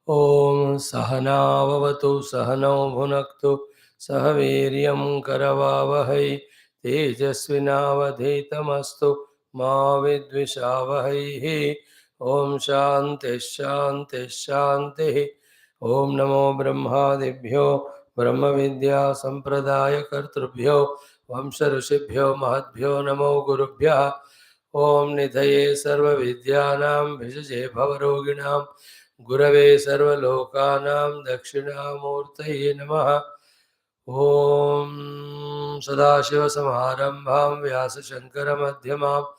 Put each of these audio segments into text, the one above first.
ॐ सहनाववतु सहनौ भुनक्तु सह वीर्यं करवावहै तेजस्विनावधीतमस्तु मा विद्विषावहैः। ॐ शान्तिः शान्तिः शान्तिः। ॐ नमो ब्रह्मादिभ्यो ब्रह्मविद्या सम्प्रदायकर्तृभ्यो वंश ऋषिभ्यो महद्भ्यो नमो गुरुभ्यः। ॐ निधये सर्वविद्यानां भिषजे भवरोगिणां गुरवे सर्वलोकानां दक्षिणामूर्तये नमः। ॐ सदाशिवसमारम्भां व्यासशङ्करमध्यमाम्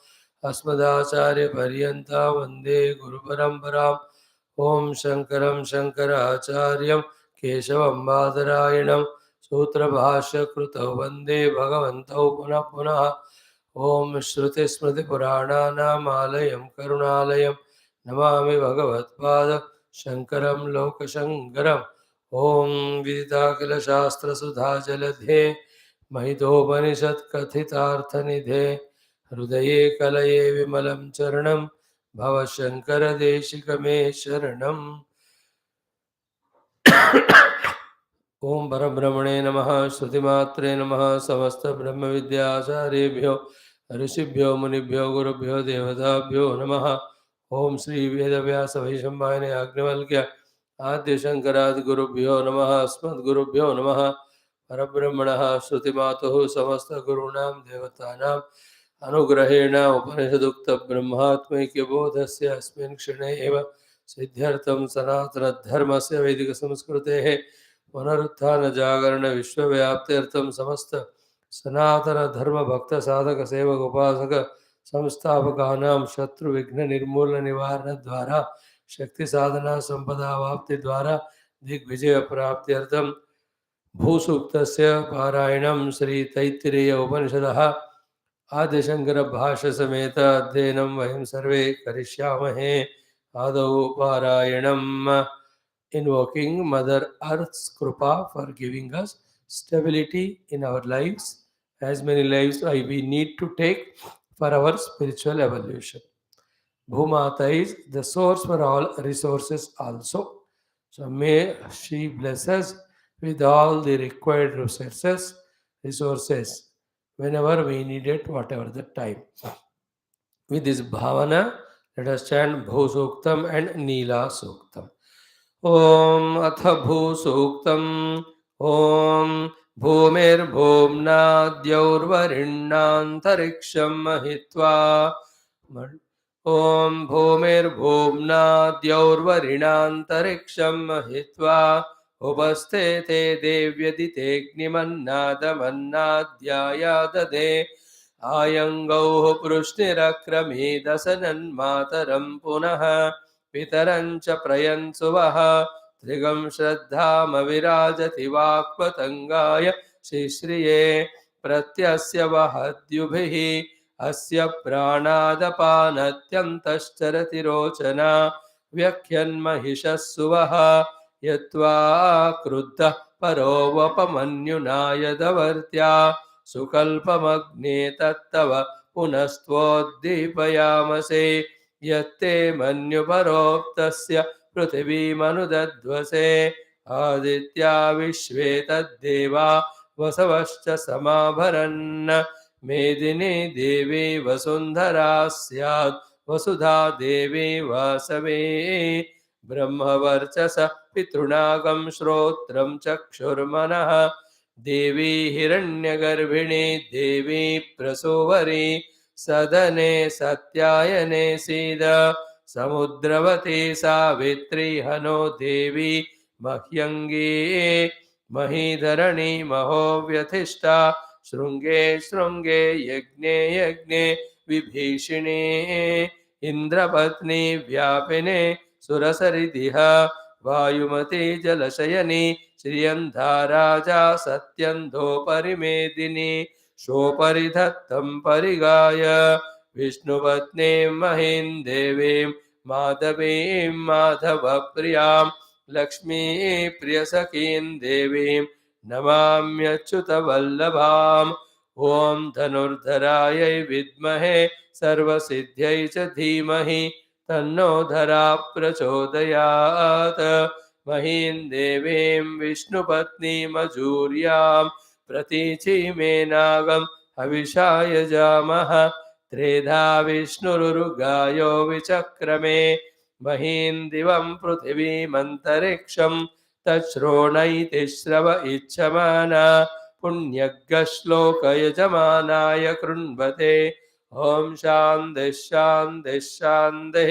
अस्मदाचार्यपर्यन्तां वन्दे गुरुपरम्पराम्। ॐ शङ्करं शङ्कराचार्यं केशवं बादरायणं सूत्रभाष्यकृतौ वन्दे भगवन्तौ पुनः पुनः। ॐ श्रुतिस्मृतिपुराणानामालयं करुणालयं नमामि भगवत्पाद शङ्करं लोकशङ्करम्। ॐ विदिताखिलशास्त्रसुधाजलधे महितोपनिषत्कथितार्थनिधे हृदये कलये विमलं चरणं भवशङ्करदेशिकमे शरणम्। ओं परब्रह्मणे नमः। श्रुतिमात्रे नमः। समस्त ब्रह्म विद्याचार्येभ्यो ऋषिभ्यो मुनिभ्यो गुरुभ्यो देवताभ्यो नमः। ओं श्री वेदव्यास वैशंपायन याज्ञवल्क्य आद्य शंकरादि गुरुभ्यो नमः। अस्मद्गुरुभ्यो नमः। परब्रह्मणः श्रुतिमातुः समस्त गुरूणां देवतानां अनुग्रहेण उपनिषदुक्त ब्रह्मात्मैक्यबोधस्य अस्मिन् क्षणे एव सिद्ध्यर्थं सनातनधर्मस्य वैदिक संस्कृतेः पुनरुत्थान जागरण विश्वव्याप्त्यर्थं समस्त सनातन धर्म भक्त साधक सेवक उपासक संस्थापकानां शत्रु विघ्न निर्मूलन निवारण द्वारा शक्ति साधना संपदा वाप्ति द्वारा दिग्विजय प्राप्त्यर्थं भूसूक्तस्य पारायणं श्री तैत्तिरीय उपनिषदः आदिशंकर भाष्य समेत अध्ययनं वयं सर्वे करिष्यामहे। आदौ पारायणम्। Invoking Mother Earth's Krupa for giving us stability in our lives, as many lives we need to take for our spiritual evolution. Bhumata is the source for all resources also. So may she bless us with all the required resources whenever we need it, whatever the time. With this bhavana, let us chant Bhu Suktam and Neela Suktam. ॐ अथ भूसूक्तम्। ॐ भूमिर्भूम्नाद्यौर्वरिण्णान्तरिक्षं महित्वा। ॐ भूमिर्भूम्नाद्यौर्वरिणान्तरिक्षं महित्वा उपस्थे ते देव्यदितेऽग्निमन्नादमन्नाद्याया आयङ्गौः पृश्निरक्रमीदसनन्मातरं पुनः पितरं च प्रयन्सुवः त्रिगं श्रद्धामविराजति वाक्पतङ्गाय श्रीश्रिये प्रत्यस्य वहद्युभिः अस्य प्राणादपानत्यन्तश्चरति रोचना व्यख्यन्महिषः सुवः यत्वा क्रुद्धः परो वपमन्युनायदवर्त्या सुकल्पमग्ने तत्तव पुनस्त्वोद्दीपयामसे यत्ते मन्युपरोक्तस्य पृथिवीमनुदध्वसे आदित्या विश्वे तद्देवा वसवश्च समाभरन् मेदिनी देवी वसुन्धरा स्यात् वसुधा देवी वासवे ब्रह्मवर्चस पितृणागं श्रोत्रं चक्षुर्मनः देवी हिरण्यगर्भिणी देवी प्रसूवरी सदने सत्यायने सीद समुद्रवती सावित्री हनो देवी मह्यंगी महीधरणी महोव्यथिष्ठा शृंगे शृंगे यज्ञे यज्ञे विभीषिणी इंद्रपत्नी व्यापिने सुरसरिदिह वायुमती जलशयनी श्रियंधा राजा सत्यन्धोपरिमेदिनी शोपरिधत्तं परिगाय विष्णुपत्नीं महीं देवीं माधवीं माधवप्रियां लक्ष्मीप्रियसखीं देवीं नमाम्यच्युतवल्लभाम्। ॐ धनुर्धरायै विद्महे सर्वसिद्ध्यै च धीमहि तन्नो धरा प्रचोदयात्। महीं देवीं विष्णुपत्नीमजूर्यां प्रतीचीमेनागं हविषा यजामः। त्रेधा विष्णुरुगायो विचक्रमे महीं दिवं पृथिवीमन्तरिक्षं तच्छ्रोणैति श्रव इच्छमाना पुण्यग्श्लोकयजमानाय कृण्वते। ॐ शान्तिः शान्तिः शान्तिः।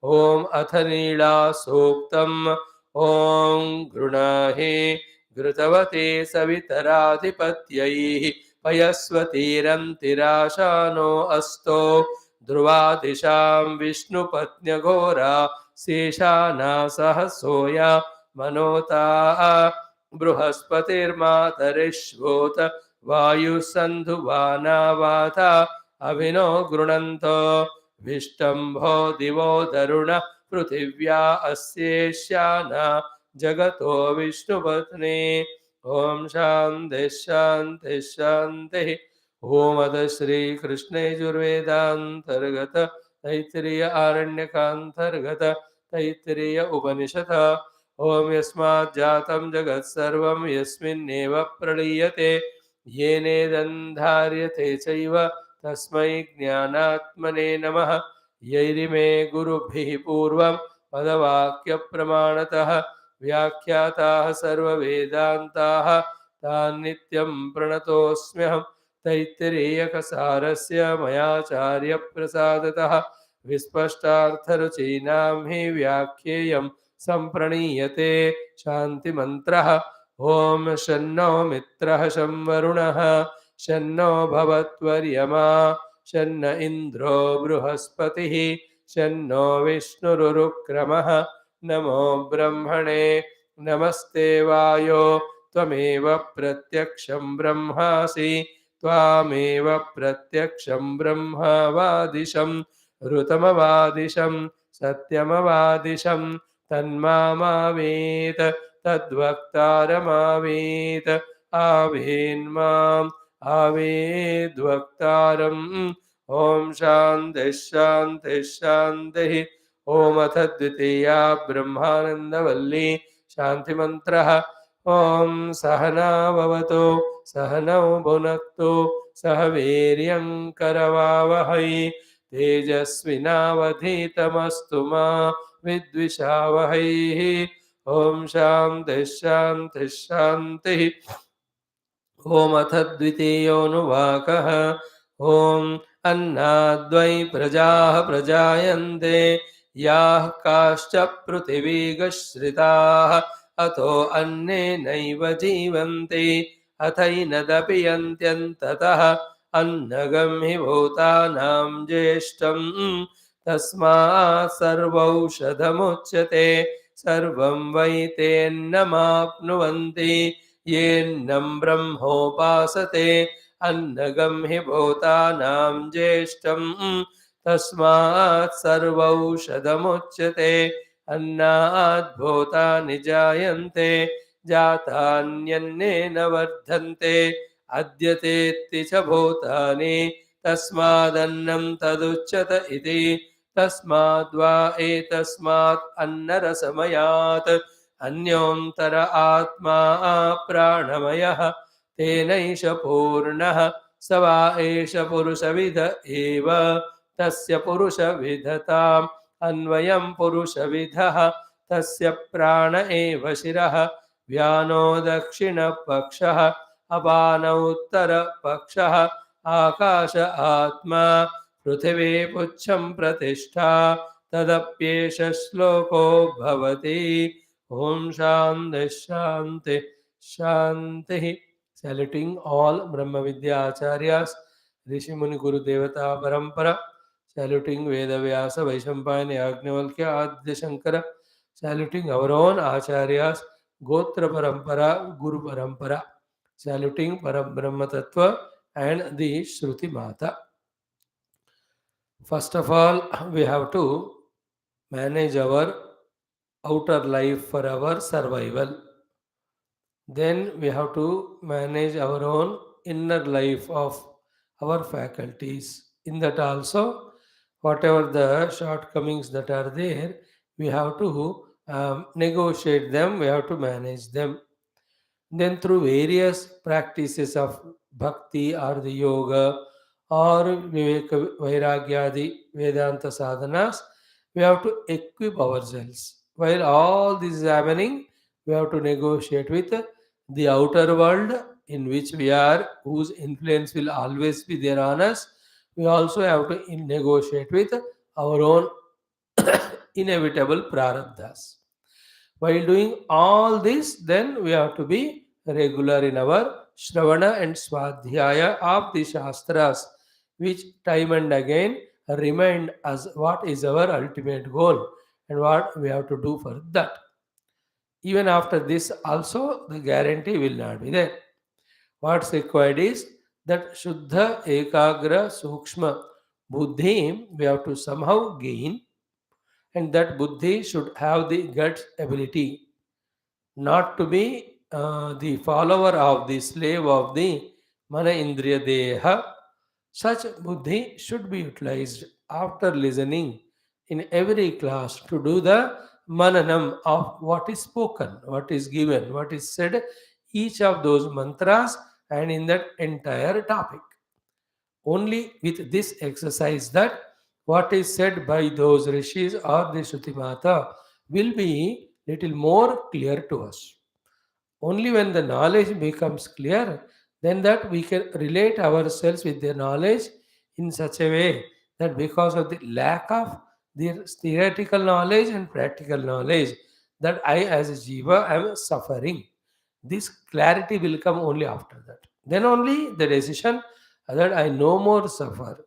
ॐ अथ नीला सूक्तम्। ॐ गृणाहि घृतवती सवितराधिपत्यैः पयस्वतीरन्तिराशानो अस्तो ध्रुवादिशां विष्णुपत्न्यघोरा शेषाना सहसोया मनोताः बृहस्पतिर्मातरिश्वोत वायुसन्धुवाना वाता अभिनो गृणन्तो विष्टम्भो दिवो दरुण पृथिव्या अस्येष्याना जगतो विष्णुपत्नी। ॐ शान्तिः शान्तिः शान्तिः। ॐ अथ श्रीकृष्णे यजुर्वेदान्तर्गत तैत्तिरीय आरण्यकान्तर्गत तैत्तिरीय उपनिषत्। ॐ यस्मात् जातं जगत् सर्वं यस्मिन्नेव प्रलीयते येनेदन्धार्यते चैव तस्मै ज्ञानात्मने नमः। यैरिमे गुरुभिः पूर्वं पदवाक्यप्रमाणतः व्याख्याताः सर्ववेदान्ताः तान् नित्यं प्रणतोऽस्म्यहं। तैत्तिरीयकसारस्य मयाचार्यप्रसादतः विस्पष्टार्थरुचीनां हि व्याख्येयं सम्प्रणीयते। शान्तिमन्त्रः। ॐ शन्नो मित्रः शं वरुणः शन्नो भवत्वर्यमा शन्न इन्द्रो बृहस्पतिः शन्नो विष्णुरुक्रमः। नमो ब्रह्मणे नमस्ते वायो त्वमेव प्रत्यक्षं ब्रह्मासि त्वामेव प्रत्यक्षं ब्रह्म वादिशं ऋतमवादिशं सत्यमवादिशं तन्मामावेत तद्वक्तारमावेत आवेन्माम् आवेद्वक्तारम्। ॐ शान्तिः शान्तिः शान्तिः। ॐ अथ द्वितीया ब्रह्मानन्दवल्ली शान्तिमन्त्रः। ॐ सहना भवतु सहनौ भुनक्तु सह वीर्यं करवावहै तेजस्विनावधीतमस्तु मा विद्विषावहै। ॐ शान्तिः शान्तिः शान्तिः। ॐ अथ द्वितीयोऽनुवाकः। ॐ अन्नाद्वै प्रजाः प्रजायन्ते याः काश्च पृथिवीगश्रिताः अतो अन्नेनैव जीवन्ति अथैनदपि यन्त्यन्ततः अन्नगं हि भूतानां ज्येष्ठं तस्मात् सर्वौषधमुच्यते। सर्वं वै तेन्नमाप्नुवन्ति येन्नं ब्रह्मोपासते। अन्नगं हि भूतानां ज्येष्ठं तस्मात् सर्वौषधमुच्यते। अन्नात् भूतानि जायन्ते जातान्यन्नेन वर्धन्ते अद्यतेत्ति च भूतानि तस्मादन्नं तदुच्यत इति। तस्माद्वा एतस्मात् अन्नरसमयात् अन्योऽन्तर आत्मा प्राणमयः तेनैष पूर्णः स वा एष पुरुषविद एव तस्य पुरुषविधताम् अन्वयं पुरुषविधः तस्य प्राण एव शिरः व्यानो दक्षिणपक्षः अपानौ उत्तरपक्षः आकाश आत्मा पृथिवी पुच्छं प्रतिष्ठा तदप्येष श्लोको भवति। ॐ शान्तिः शान्तिः शान्तिः। Saluting all Brahma Vidya Acharyas, Rishi Muni Guru Devata Parampara, saluting Vedavyasa, Vaishampayana, Yajnavalkya, Adya Shankara, saluting our own Acharyas, Gotra Parampara, Guru Parampara, saluting Parabrahma Tattva and the Shruti Mata. First of all, we have to manage our outer life for our survival. Then we have to manage our own inner life of our faculties. In that also, whatever the shortcomings that are there, we have to negotiate them, we have to manage them. Then, through various practices of bhakti or the yoga or viveka vairagyadi Vedanta sadhanas, we have to equip ourselves. While all this is happening, we have to negotiate with the outer world in which we are, whose influence will always be there on us. We also have to negotiate with our own inevitable prarabdhas. While doing all this, then we have to be regular in our Shravana and Swadhyaya of the Shastras, which time and again remind us what is our ultimate goal and what we have to do for that. Even after this, also the guarantee will not be there. What's required is that Shuddha Ekagra Sukshma Buddhi we have to somehow gain, and that Buddhi should have the guts ability not to be the follower of the slave of the mana indriya deha. Such buddhi should be utilized after listening in every class to do the mananam of what is spoken, what is given, what is said, each of those mantras and in that entire topic. Only with this exercise that what is said by those rishis or the Shruti Mata will be little more clear to us. Only when the knowledge becomes clear, then that we can relate ourselves with the knowledge in such a way that because of the lack of the theoretical knowledge and practical knowledge, that I as a jiva am suffering. This clarity will come only after that. Then only the decision that I no more suffer.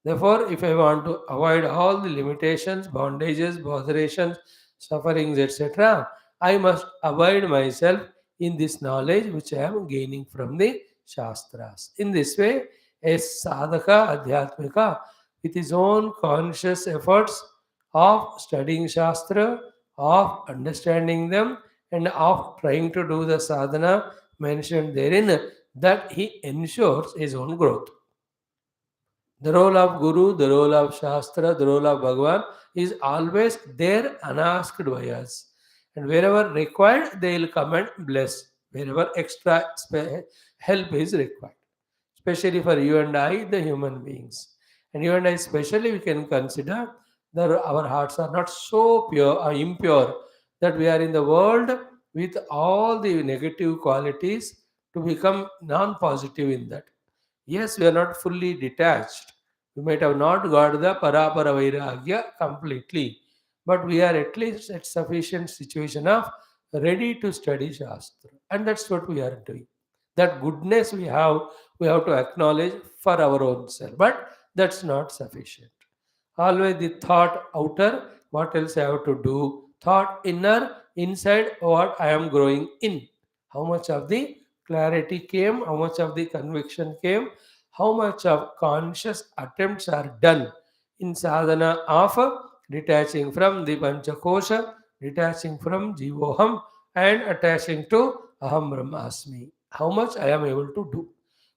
Therefore, if I want to avoid all the limitations, bondages, botherations, sufferings, etc., I must avoid myself in this knowledge which I am gaining from the Shastras. In this way, a sadhaka, adhyatmika, with his own conscious efforts of studying Shastra, of understanding them, and of trying to do the sadhana mentioned therein, that he ensures his own growth. The role of Guru, the role of Shastra, the role of Bhagavan is always there unasked by us. And wherever required, they will come and bless. Wherever extra help is required. Especially for you and I, the human beings. And you and I, especially, we can consider that our hearts are not so pure or impure that we are in the world with all the negative qualities to become non positive in that. Yes, we are not fully detached. We might have not got the parapara vairagya completely, but we are at least at sufficient situation of ready to study Shastra. And that's what we are doing. That goodness we have to acknowledge for our own self. But that's not sufficient. Always the thought outer, what else I have to do? Thought inner, inside, what I am growing in. How much of the clarity came, how much of the conviction came, how much of conscious attempts are done in sadhana of detaching from the panchakosha, detaching from jivoham, and attaching to aham brahmasmi. How much I am able to do.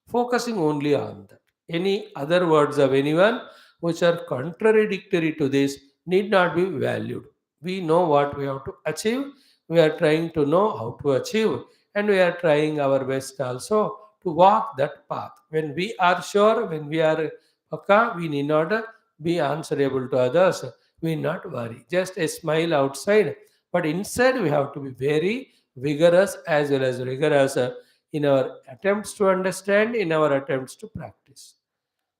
Focusing only on that. Any other words of anyone which are contradictory to this need not be valued. We know what we have to achieve. We are trying to know how to achieve, and we are trying our best also to walk that path. When we are sure, when we are pakka, we need not be answerable to others. We need not worry. Just a smile outside, but inside we have to be very vigorous as well as rigorous in our attempts to understand, in our attempts to practice.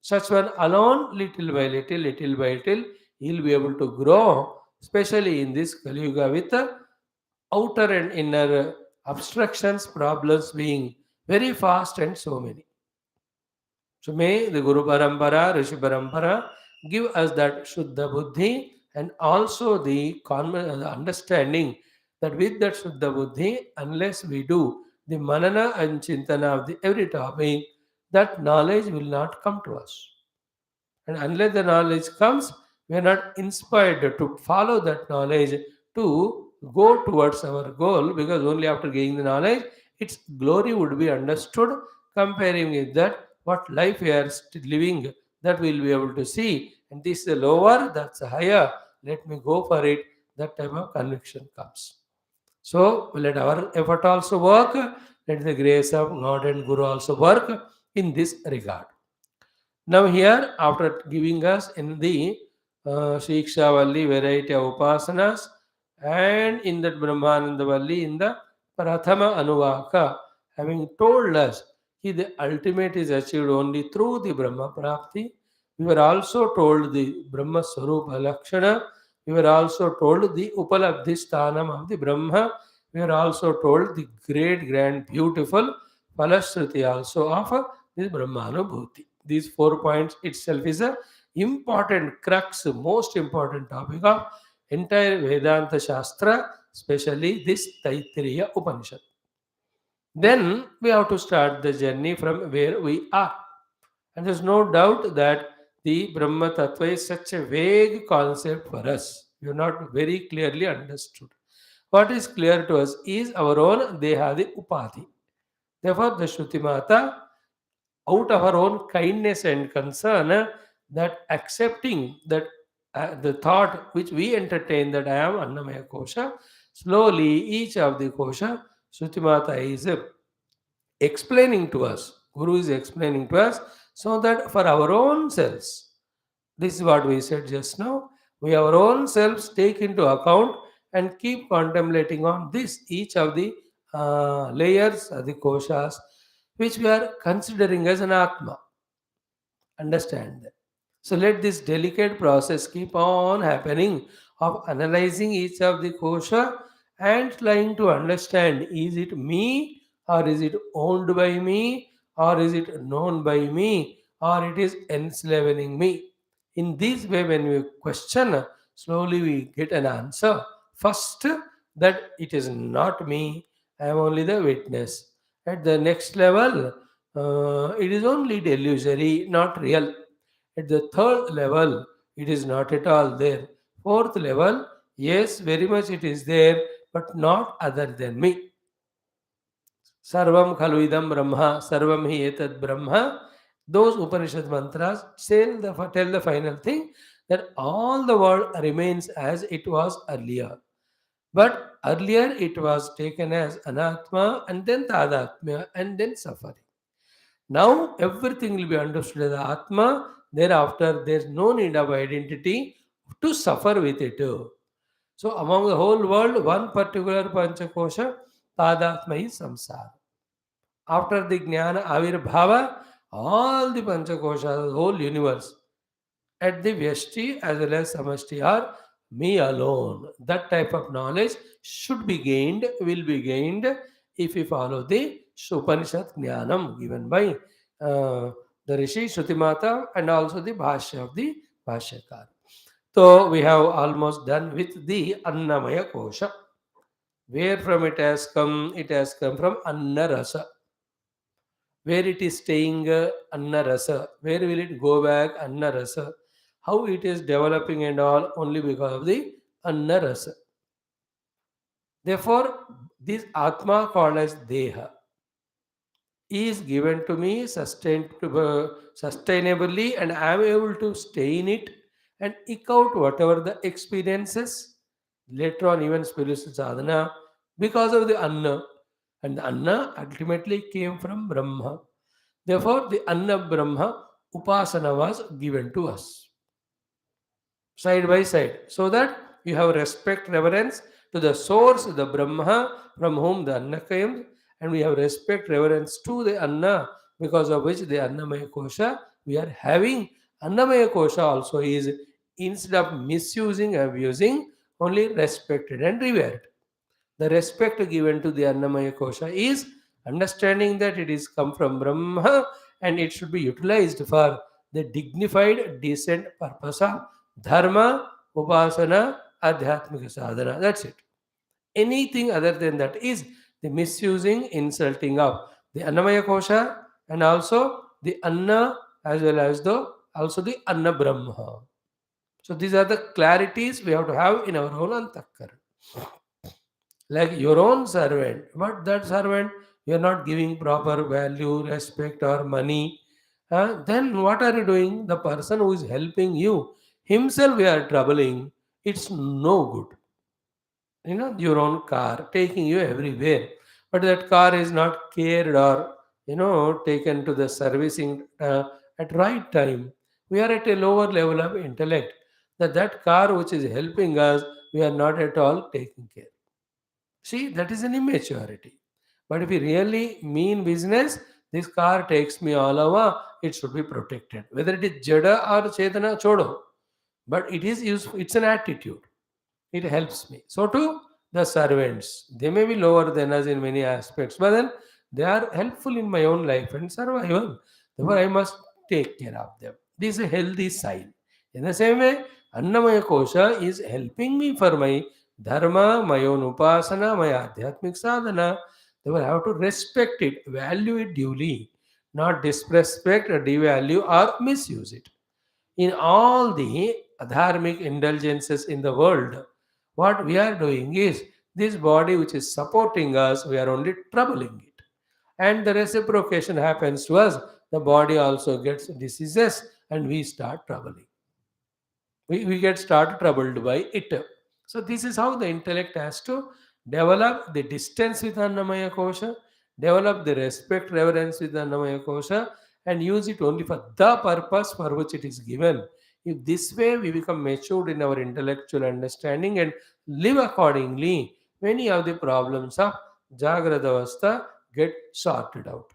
Such one alone, little by little, he'll be able to grow, especially in this Kali Yuga with the outer and inner obstructions, problems being very fast and so many. So may the Guru Parampara, Rishi Parampara give us that Shuddha Buddhi and also the understanding that with that Shuddha Buddhi, unless we do the Manana and Chintana of the every topic, that knowledge will not come to us. And unless the knowledge comes, we are not inspired to follow that knowledge to go towards our goal, because only after gaining the knowledge, its glory would be understood, comparing with that what life we are still living, that we'll be able to see. And this is the lower, that's the higher. Let me go for it. That type of conviction comes. So let our effort also work. Let the grace of God and Guru also work in this regard. Now here, after giving us in the Shiksha Valli variety of upasanas, and in that Brahmananda Valli in the Prathama Anuvaka, having told us the ultimate is achieved only through the Brahma Prapti, we were also told the Brahma Swarupa Lakshana, we were also told the Upalabdhi Sthanam of the Brahma, we were also told the great, grand, beautiful Falashruti also of this Brahmanubhuti. These 4 points itself is a important crux, most important topic of entire Vedanta Shastra, especially this Taittiriya Upanishad. Then we have to start the journey from where we are. And there's no doubt that the Brahma Tattva is such a vague concept for us. We have not very clearly understood. What is clear to us is our own Dehadi Upadhi. Therefore, the Shruti Mata, out of her own kindness and concern, that accepting that the thought which we entertain that I am Annamaya Kosha, slowly each of the Kosha, Shrutimata is explaining to us, Guru is explaining to us, so that for our own selves, this is what we said just now, we our own selves take into account and keep contemplating on this, each of the layers of the Koshas, which we are considering as an Atma. Understand that. So let this delicate process keep on happening of analyzing each of the kosha and trying to understand, is it me, or is it owned by me, or is it known by me, or it is enslaving me. In this way, when we question, slowly we get an answer. First, that it is not me, I am only the witness. At the next level, it is only delusory, not real. At the third level, it is not at all there. Fourth level, yes, very much it is there, but not other than me. Sarvam khalu idam brahma, sarvam hi etad brahma. Those Upanishad mantras tell the final thing that all the world remains as it was earlier. But earlier it was taken as anatma and then tadatmya and then suffering. Now everything will be understood as Atma. Thereafter, there's no need of identity to suffer with it. So, among the whole world, one particular Panchakosha, Tadatma is samsara. After the Jnana Avirbhava, all the Panchakosha, the whole universe, at the Vyashti as well as Samashti are me alone. That type of knowledge should be gained, will be gained if we follow the Upanishad Jnanam given by the Rishi Shrutimata and also the Bhashya of the Bhashyakar. So we have almost done with the Annamaya Kosha. Where from it has come? It has come from Anna Rasa. Where it is staying Anna Rasa. Where will it go back? Anna Rasa. How it is developing and all only because of the Anna Rasa. Therefore, this Atma called as Deha is given to me sustainably, and I am able to stay in it and eke out whatever the experiences later on, even spiritual sadhana, because of the Anna. And the Anna ultimately came from Brahma. Therefore, the Anna Brahma Upasana was given to us side by side, so that you have respect, reverence to the source, the Brahma, from whom the Anna came, and we have respect, reverence to the Anna, because of which the Annamaya Kosha we are having. Annamaya Kosha also is, instead of misusing, abusing, only respected and revered. The respect given to the Annamaya Kosha is understanding that it is come from Brahma and it should be utilized for the dignified, decent purpose of Dharma, Upasana, Adhyatmika Sadhana. That's it. Anything other than that is the misusing, insulting of the Annamaya Kosha and also the Anna as well as the Anna Brahma. So these are the clarities we have to have in our own antakkara. Like your own servant, but that servant you are not giving proper value, respect, or money, Then what are you doing? The person who is helping you himself, we are troubling. It's no good. Your own car taking you everywhere, but that car is not cared or taken to the servicing at right time. We are at a lower level of intellect, that car which is helping us, we are not at all taking care. See, that is an immaturity. But if we really mean business, this car takes me all over, it should be protected. Whether it is Jada or Chetana, Chodo. But it is useful, it's an attitude. It helps me. So too, the servants. They may be lower than us in many aspects, but then they are helpful in my own life and survival. Therefore, I must take care of them. This is a healthy sign. In the same way, Annamaya Kosha is helping me for my dharma, my own upasana, my adhyatmic sadhana. Therefore, I have to respect it, value it duly, not disrespect, or devalue, or misuse it. In all the dharmic indulgences in the world, what we are doing is this body which is supporting us, we are only troubling it. And the reciprocation happens to us, the body also gets diseases and we start troubling. We get started troubled by it. So this is how the intellect has to develop the distance with Annamaya Kosha, develop the respect, reverence with Annamaya Kosha, and use it only for the purpose for which it is given. If this way we become matured in our intellectual understanding and live accordingly, many of the problems of Jagrada Avastha get sorted out.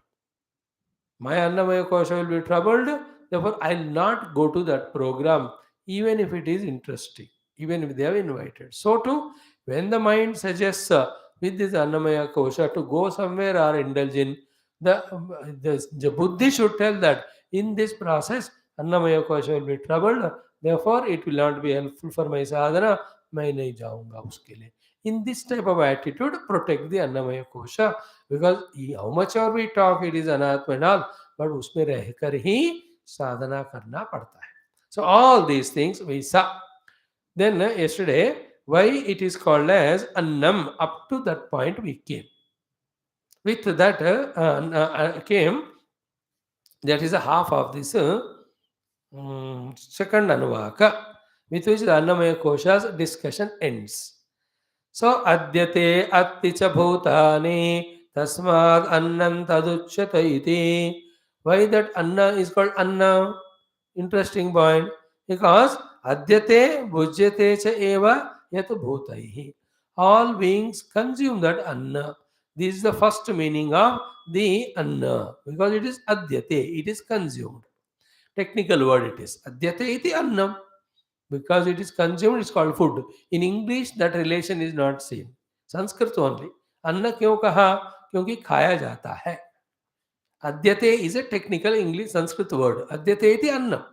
My Annamaya Kosha will be troubled, therefore I'll not go to that program even if it is interesting, even if they have invited. So too, when the mind suggests with this Annamaya Kosha to go somewhere or indulge in, the Buddhi should tell that in this process Annamaya Kosha will be troubled, therefore it will not be helpful for my sadhana, मैं नहीं जाऊंगा उसके लिए. In this type of attitude, protect the Annamaya Kosha, because how much or we talk, it is अनात्मा and all, but उसमें रहकर ही साधना करना पड़ता है. So all these things we saw. Then yesterday, why it is called as Annam, up to that point we came. With that came, that is a half of this second Anuvaka, with which the Annamaya Kosha's discussion ends. So adyate atti cha bhutani tasmad annam taduchyata iti. Why that anna is called anna? Interesting point. Because adyate bhujyate cha eva yat bhutaihi. All beings consume that anna. This is the first meaning of the anna, because it is adyate, it is consumed. Technical word it is. Adyate iti annam. Because it is consumed, it's called food. In English, that relation is not seen. Sanskrit only. Anna क्यों कहा? क्योंकि खाया जाता है. Adyate is a technical English Sanskrit word. Adyate iti annam.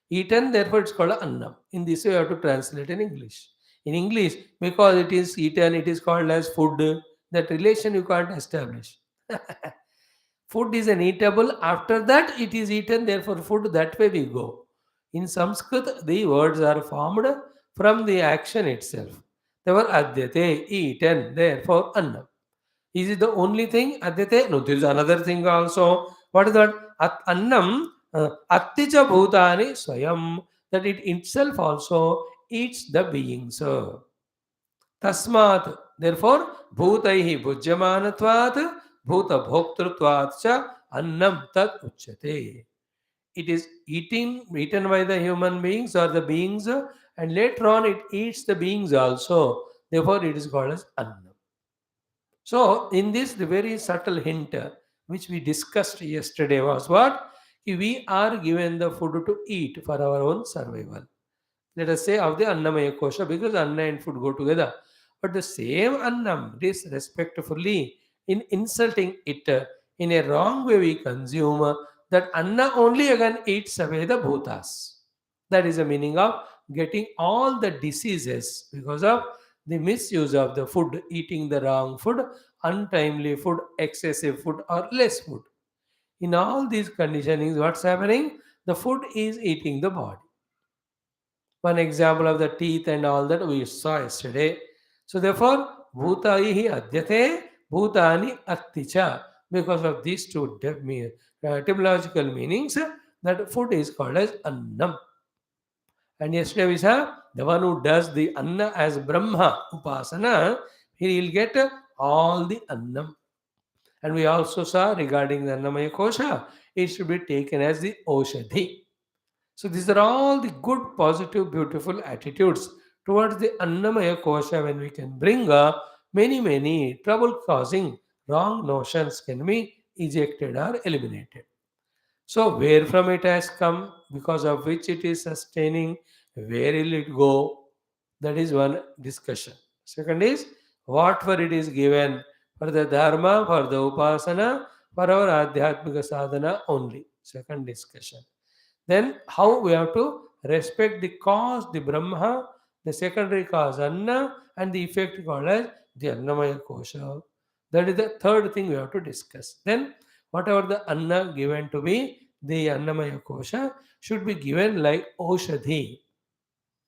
Eaten, therefore it's called annam. In this way, you have to translate in English. In English, because it is eaten, it is called as food. That relation you can't establish. Food is an eatable. After that, it is eaten, therefore food. That way we go. In Sanskrit, the words are formed from the action itself. Therefore, adyate, eaten, therefore annam. Is it the only thing? Adyate? No, there is another thing also. What is that? Annam, atticha bhutani swayam. That it itself also eats the beings. Tasmat. Therefore, bhutaihi bhujyamanatvat, bhuta bhoktritvat cha annam tat uchyate. It is eaten by the human beings or the beings, and later on it eats the beings also. Therefore, it is called as annam. So, in this, the very subtle hint which we discussed yesterday was what? We are given the food to eat for our own survival. Let us say of the Annamaya Kosha, because Anna and food go together. But the same Annam, disrespectfully, in insulting it in a wrong way we consume, that Anna only again eats away the bhutas. That is the meaning of getting all the diseases because of the misuse of the food, eating the wrong food, untimely food, excessive food, or less food. In all these conditionings, what's happening? The food is eating the body. One example of the teeth and all that we saw yesterday. So therefore, bhutaihi adyate, bhutani atticha. Because of these two etymological meanings, That food is called as annam. And yesterday we saw the one who does the anna as Brahma upasana, he will get all the annam. And we also saw regarding the Annamaya Kosha, it should be taken as the Oshadhi. So these are all the good, positive, beautiful attitudes towards the Annamaya Kosha when we can bring many trouble causing wrong notions can be ejected or eliminated. So, where from it has come, because of which it is sustaining, where will it go? That is one discussion. Second is, what for it is given for the dharma, for the upasana, for our adhyatmika sadhana only. Second discussion. Then, how we have to respect the cause, the Brahma, the secondary cause, Anna, and the effect called as the Annamaya Kosha. That is the third thing we have to discuss. Then, whatever the Anna given to be, the Annamaya Kosha should be given like Oshadhi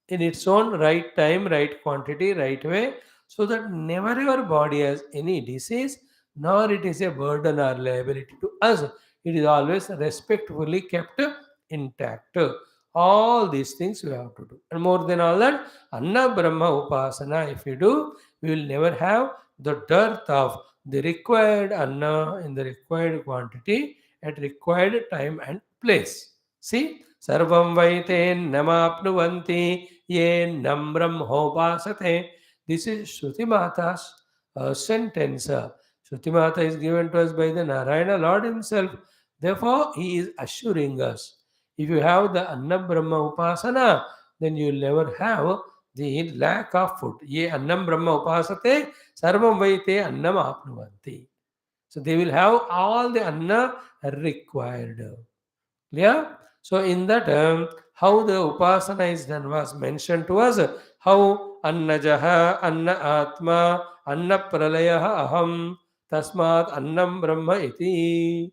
in its own right time, right quantity, right way, so that never our body has any disease, nor it is a burden or liability to us. It is always respectfully kept intact. All these things we have to do. And more than all that, Anna Brahma Upasana, if you do, we will never have the dearth of the required Anna in the required quantity at required time and place. See, Sarvam Vaite Namapnuvanti Ye Nam Brahmopasate. This is Shruti Mata's sentence. Shruti Mata is given to us by the Narayana Lord Himself. Therefore, He is assuring us. If you have the Annam Brahma Upasana, then you will never have the lack of food. Ye Annam Brahma Upasate, Sarvam Vaite Annam Apnuvanti. So they will have all the Anna required. Clear? So in that how the upasana is done was mentioned to us. How annajaha, anna atma, anna pralayaha aham, tasmat annam brahma iti.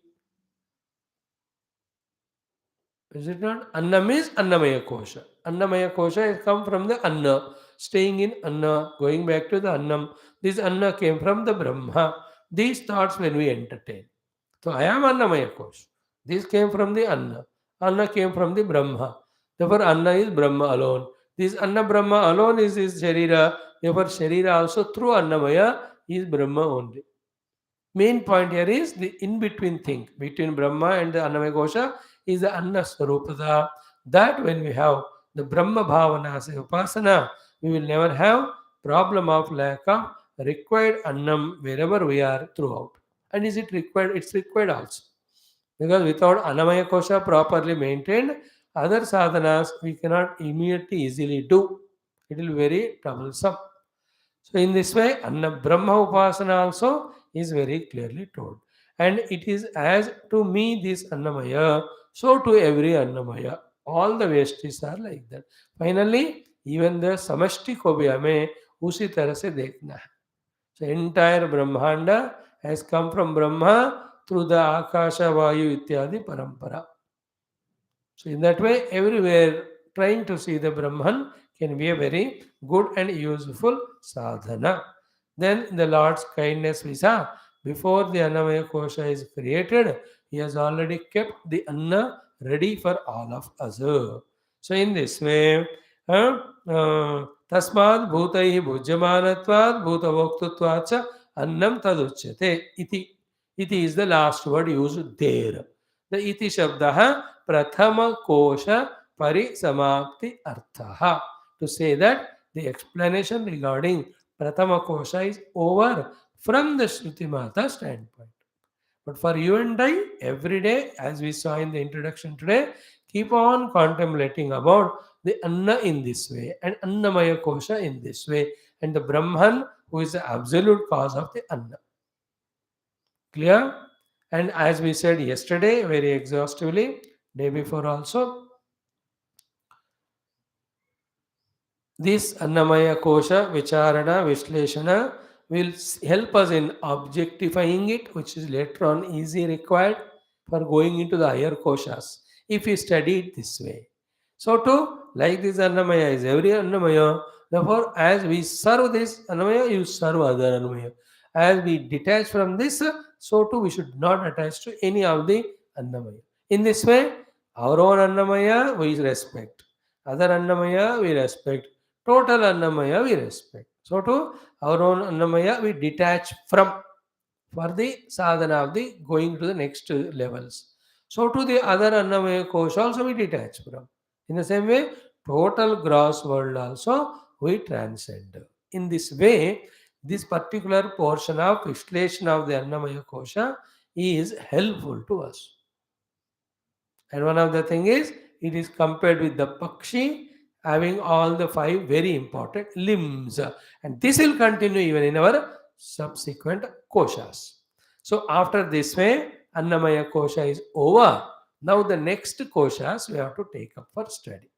Is it not? Annam is Annamaya Kosha. Annamaya Kosha has come from the Anna, staying in Anna, going back to the Annam. This Anna came from the Brahma. These thoughts when we entertain. So I am Annamaya Kosha. This came from the Anna. Anna came from the Brahma. Therefore, Anna is Brahma alone. This Anna Brahma alone is his Sharira. Therefore, Sharira also through Annamaya is Brahma only. Main point here is the in-between thing between Brahma and the Annamaya Kosha is the Anna Swarupada. That when we have the Brahma Bhavana as a Upasana, we will never have problem of lack of required Annam wherever we are throughout. And is it required? It's required also. Because without Annamaya Kosha properly maintained, other sadhanas we cannot immediately easily do. It will be very troublesome. So in this way, Anna Brahma Upasana also is very clearly told. And it is as to me this Annamaya, so to every Annamaya. All the Vestis are like that. Finally, even the Samashti ko bhi hame usi tarah se dekhna hai. So entire Brahmanda has come from Brahma through the Akasha Vayu Ityadi Parampara. So in that way, everywhere trying to see the Brahman can be a very good and useful sadhana. Then the Lord's kindness we saw before the Annamaya Kosha is created, He has already kept the Anna ready for all of us. So in this way, Tasmad Bhutaihi Bhujyamanatvad Bhutavoktutvacha Annam Taduchyate iti. Iti is the last word used there. The iti shabdaha prathama kosha parisamapti arthaha. To say that the explanation regarding prathama kosha is over from the Shruti Mata standpoint. But for you and I, every day, as we saw in the introduction today, keep on contemplating about the Anna in this way and Annamaya Kosha in this way and the Brahman who is the absolute cause of the Anna. Clear? And as we said yesterday, very exhaustively, day before also, this Annamaya Kosha, Vicharana, Vishleshana will help us in objectifying it, which is later on easy required for going into the higher koshas if we study it this way. So too, like this Annamaya is every Annamaya. Therefore, as we serve this Annamaya, you serve other Annamaya. As we detach from this, so too we should not attach to any of the Annamaya. In this way, Our own Annamaya we respect. Other Annamaya we respect. Total Annamaya we respect. So to our own Annamaya we detach from for the sadhana of the going to the next levels. So to the other Annamaya Kosha also we detach from. In the same way, total gross world also we transcend. In this way, this particular portion of Vishleshana of the Annamaya Kosha is helpful to us. And one of the thing is, it is compared with the Pakshi having all the five very important limbs. And this will continue even in our subsequent koshas. So after this way, Annamaya kosha is over. Now the next koshas we have to take up for study.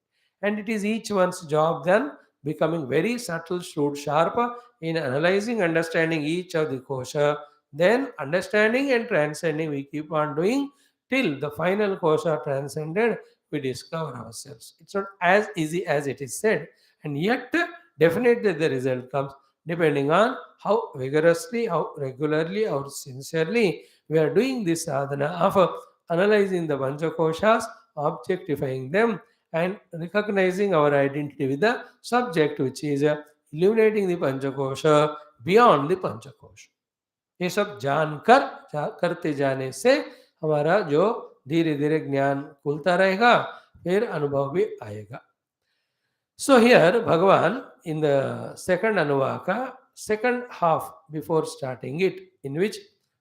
And it is each one's job then becoming very subtle, shrewd, sharp in analyzing, understanding each of the kosha. Then understanding and transcending we keep on doing till the final kosha transcended, we discover ourselves. It's not as easy as it is said, and yet definitely the result comes depending on how vigorously, how regularly, how sincerely we are doing this sadhana of analyzing the panchakoshas, objectifying them, and recognizing our identity with the subject, which is illuminating the panchakosha beyond the panchakosha. ये सब जानकर करते जाने से हमारा जो धीरे धीरे ज्ञान खुलता रहेगा, फिर अनुभव भी आएगा. So here Bhagavan in the second Anuvaka, second half before starting it, in which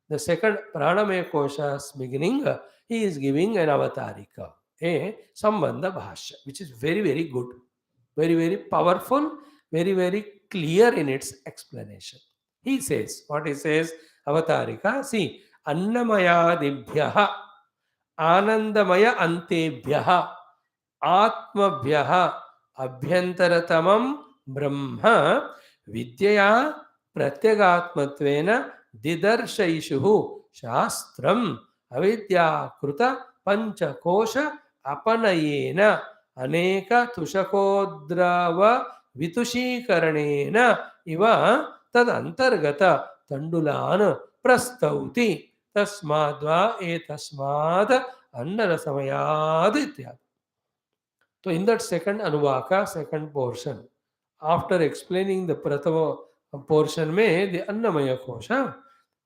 the second Pranamaya Kosha's beginning, he is giving an avatarika, a Sambandha Bhashya, which is very, very good, very, very powerful, very, very clear in its explanation. He says, what he says, avatarika, see, Annamayadibhyaha, Anandamaya Antebhyaha, आत्मभ्यः अभ्यन्तरतमं ब्रह्म विद्यया प्रत्यगात्मत्वेन दिदर्शयिषुः शास्त्रम् अविद्याकृत पंचकोश अपनयेन अनेक तुषकोद्रव वितुषीकरणेन इव तदन्तर्गत तण्डुलान् प्रस्तौति तस्माद्वा एतस्मात् अन्नरसमयाद् इत्यादि. So in that second Anuvaka, second portion, after explaining the Prathama portion mein, the Annamaya Kosha,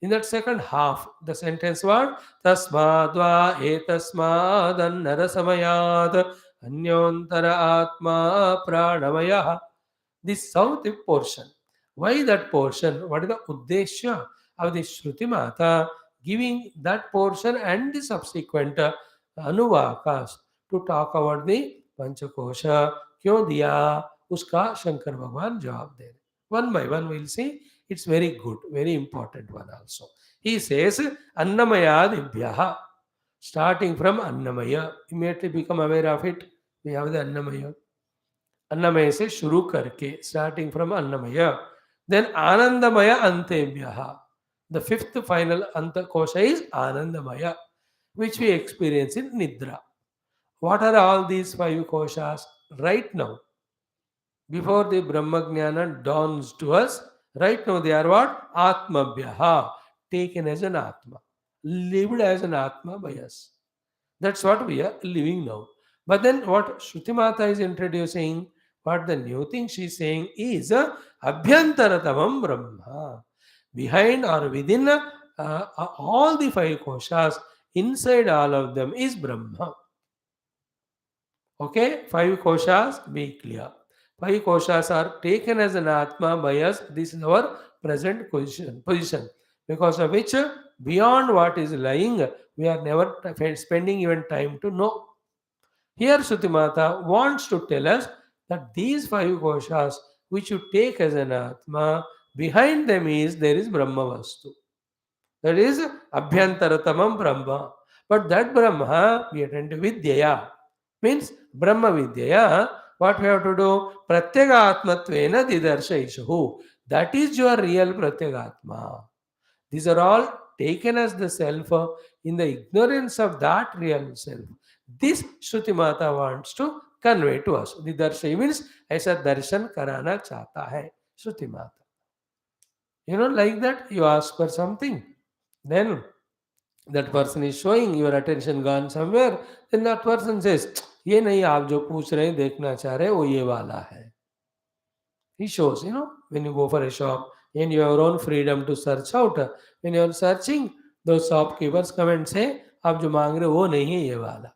in that second half, the sentence what? Tasmadva etasmad annarasamayat anyontara atma pranamaya. This south portion. Why that portion? What is the uddeshya of the Shruti Mata giving that portion and the subsequent Anuvakas to talk about the पंचकोशा क्यों दिया, उसका शंकर भगवान जवाब दे रहे. One by one will see. It's very good, very important one also. He says Annamayadibhyaha, starting from Annamaya. Immediately become aware of it. We have the Annamaya. Annamaya से शुरू करके, starting from Annamaya. Then Anandamaya Antebhyaha. The fifth final Anta Kosha is Anandamaya, which we experience in Nidra. What are all these five koshas right now? Before the Brahmajnana dawns to us, right now they are what? Atmabhyaha, taken as an Atma, lived as an Atma by us. That's what we are living now. But then what Shruti Mata is introducing, what the new thing she is saying is Abhyantaratamam Brahma. Behind or within all the five koshas, inside all of them is Brahma. Okay, five koshas, be clear. Five koshas are taken as an Atma by us. This is our present position. Because of which, beyond what is lying, we are never spending even time to know. Here, Sutimata wants to tell us that these five koshas, which you take as an Atma, behind them is there is Brahma Vastu. That is Abhyantaratamam Brahma. But that Brahma we attend to Vidyaya. Means Brahma Vidyaya, what we have to do? Pratyagatmatvena didarshaishu. That is your real Pratyagatma. These are all taken as the self in the ignorance of that real self. This Shruti Mata wants to convey to us. Didarshay means aisa darshan karana chahta hai. Shruti Mata. Like that, you ask for something. Then that person is showing your attention gone somewhere, then that person says, ये नहीं आप जो पूछ रहे हैं देखना चाह रहे हैं वो ये वाला है. He shows, when you go for a shop and you have your own freedom to search out, when you are searching, those shopkeepers come and say, आप जो मांग रहे हो वो नहीं है ये वाला.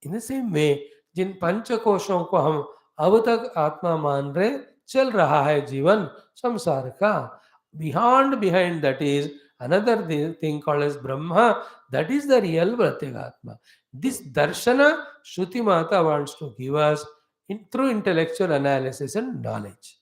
इन सेम वे जिन पंचकोशों को हम अब तक आत्मा मान रहे, चल रहा है जीवन संसार का, behind that is another thing called as Brahma. That is the real Pratyagatma. This darshana Shruti Mata wants to give us through intellectual analysis and knowledge.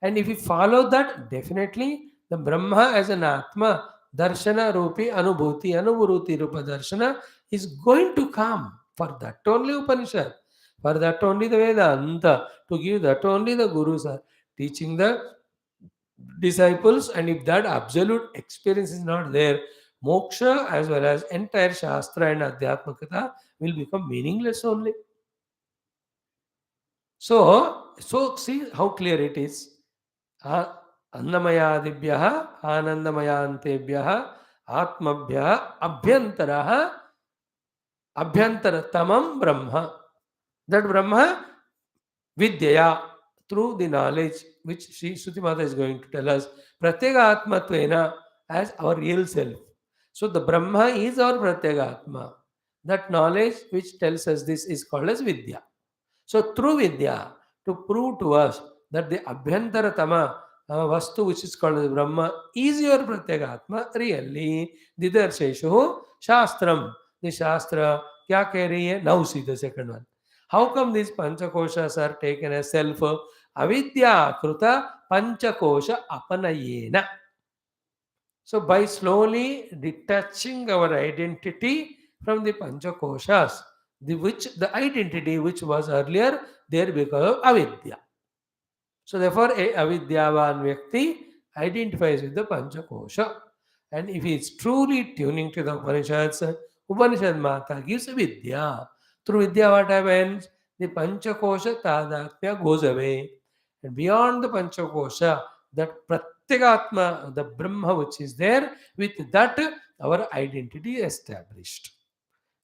And if we follow that, definitely the Brahma as an Atma, Darshana Rupi Anubhuti, Anubhuti Rupa Darshana is going to come. For that only Upanishad, for that only the Vedanta, to give that only the Gurus are teaching the disciples. And if that absolute experience is not there, moksha as well as entire Shastra and Adhyatmakata will become meaningless only. So see how clear it is. अन्नमयादिभ्यः आनन्दमयान्तेभ्यः आत्मभ्यः अभ्यन्तरः अभ्यन्तरतमं Brahma. That Brahma vidyaya, through the knowledge which Sri Shruti Mata is going to tell us, Pratyagatmatvena as our real self. So the Brahma is our Pratyagatma. That knowledge which tells us this is called as Vidya. So through Vidya, to prove to us that the Abhyantaratama Vastu which is called as Brahma is your Pratyagatma, really, Didarsheshu Shastram. The Shastra kya keh rahi hai? Now see the second one. How come these Panchakoshas are taken as self? Avidya Kruta Panchakosha Apanayena. So by slowly detaching our identity from the Panchakoshas, the identity which was earlier there because of avidya. So therefore a avidyavan vyakti identifies with the Panchakosha. And if he is truly tuning to the Upanishads, Upanishad Mata gives vidya. Through vidya what happens? The Panchakosha tadatmya goes away. And beyond the Panchakosha, that Pratyagatma, the Brahma which is there, with that our identity established.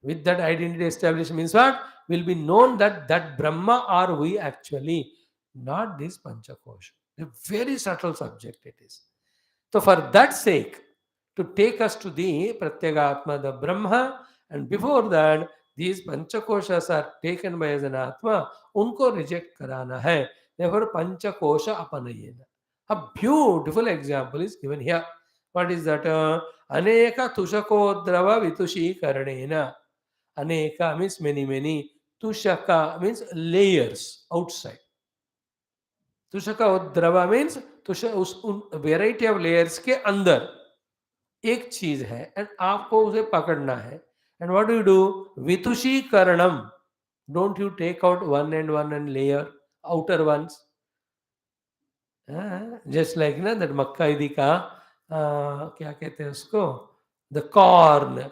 With that identity established means what? Will be known that that Brahma are we actually, not this Panchakosha. A very subtle subject it is. So for that sake, to take us to the Pratyagatma, the Brahma, and before that, these Panchakoshas are taken by as an Atma, unko reject karana hai. Therefore, Panchakosha apanayena. A beautiful example is given here. What is that? Aneka tushakodrava vitushi karanena. Aneka means many, many. Tushaka means layers outside. तुषका उद्रवा means तुष उस variety of layers के अंदर एक चीज है and आपको उसे पकड़ना है. एंड व्हाट डू वितुषीकरणम. Don't you take out one and layer outer ones. Just like ना दैट मक्का इदी का क्या कहते हैं उसको, the corn.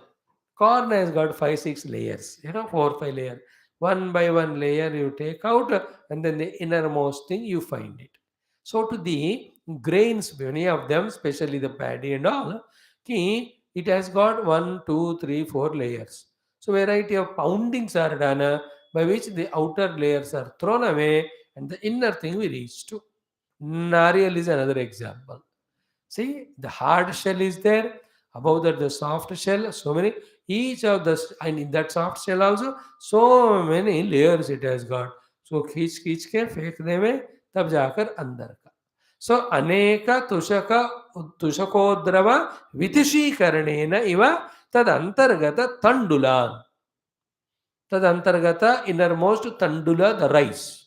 Corn has got 5-6 layers, 4-5 layers. One by one layer you take out, and then the innermost thing you find it. So to the grains, many of them, especially the paddy and all, it has got 1, 2, 3, 4 layers. So variety of poundings are done by which the outer layers are thrown away and the inner thing we reach to. Nariyal is another example. See, the hard shell is there. Above that, the soft shell. So many, each of the, and in that soft shell also, so many layers it has got. So खींच खींच के फेंकने में तब जाकर अंदर का. So अनेका तुषकोद्रव वितुषीकरणेन इव तद अंतर्गत तंडुलान. तद अंतर्गत innermost tandula, the rice.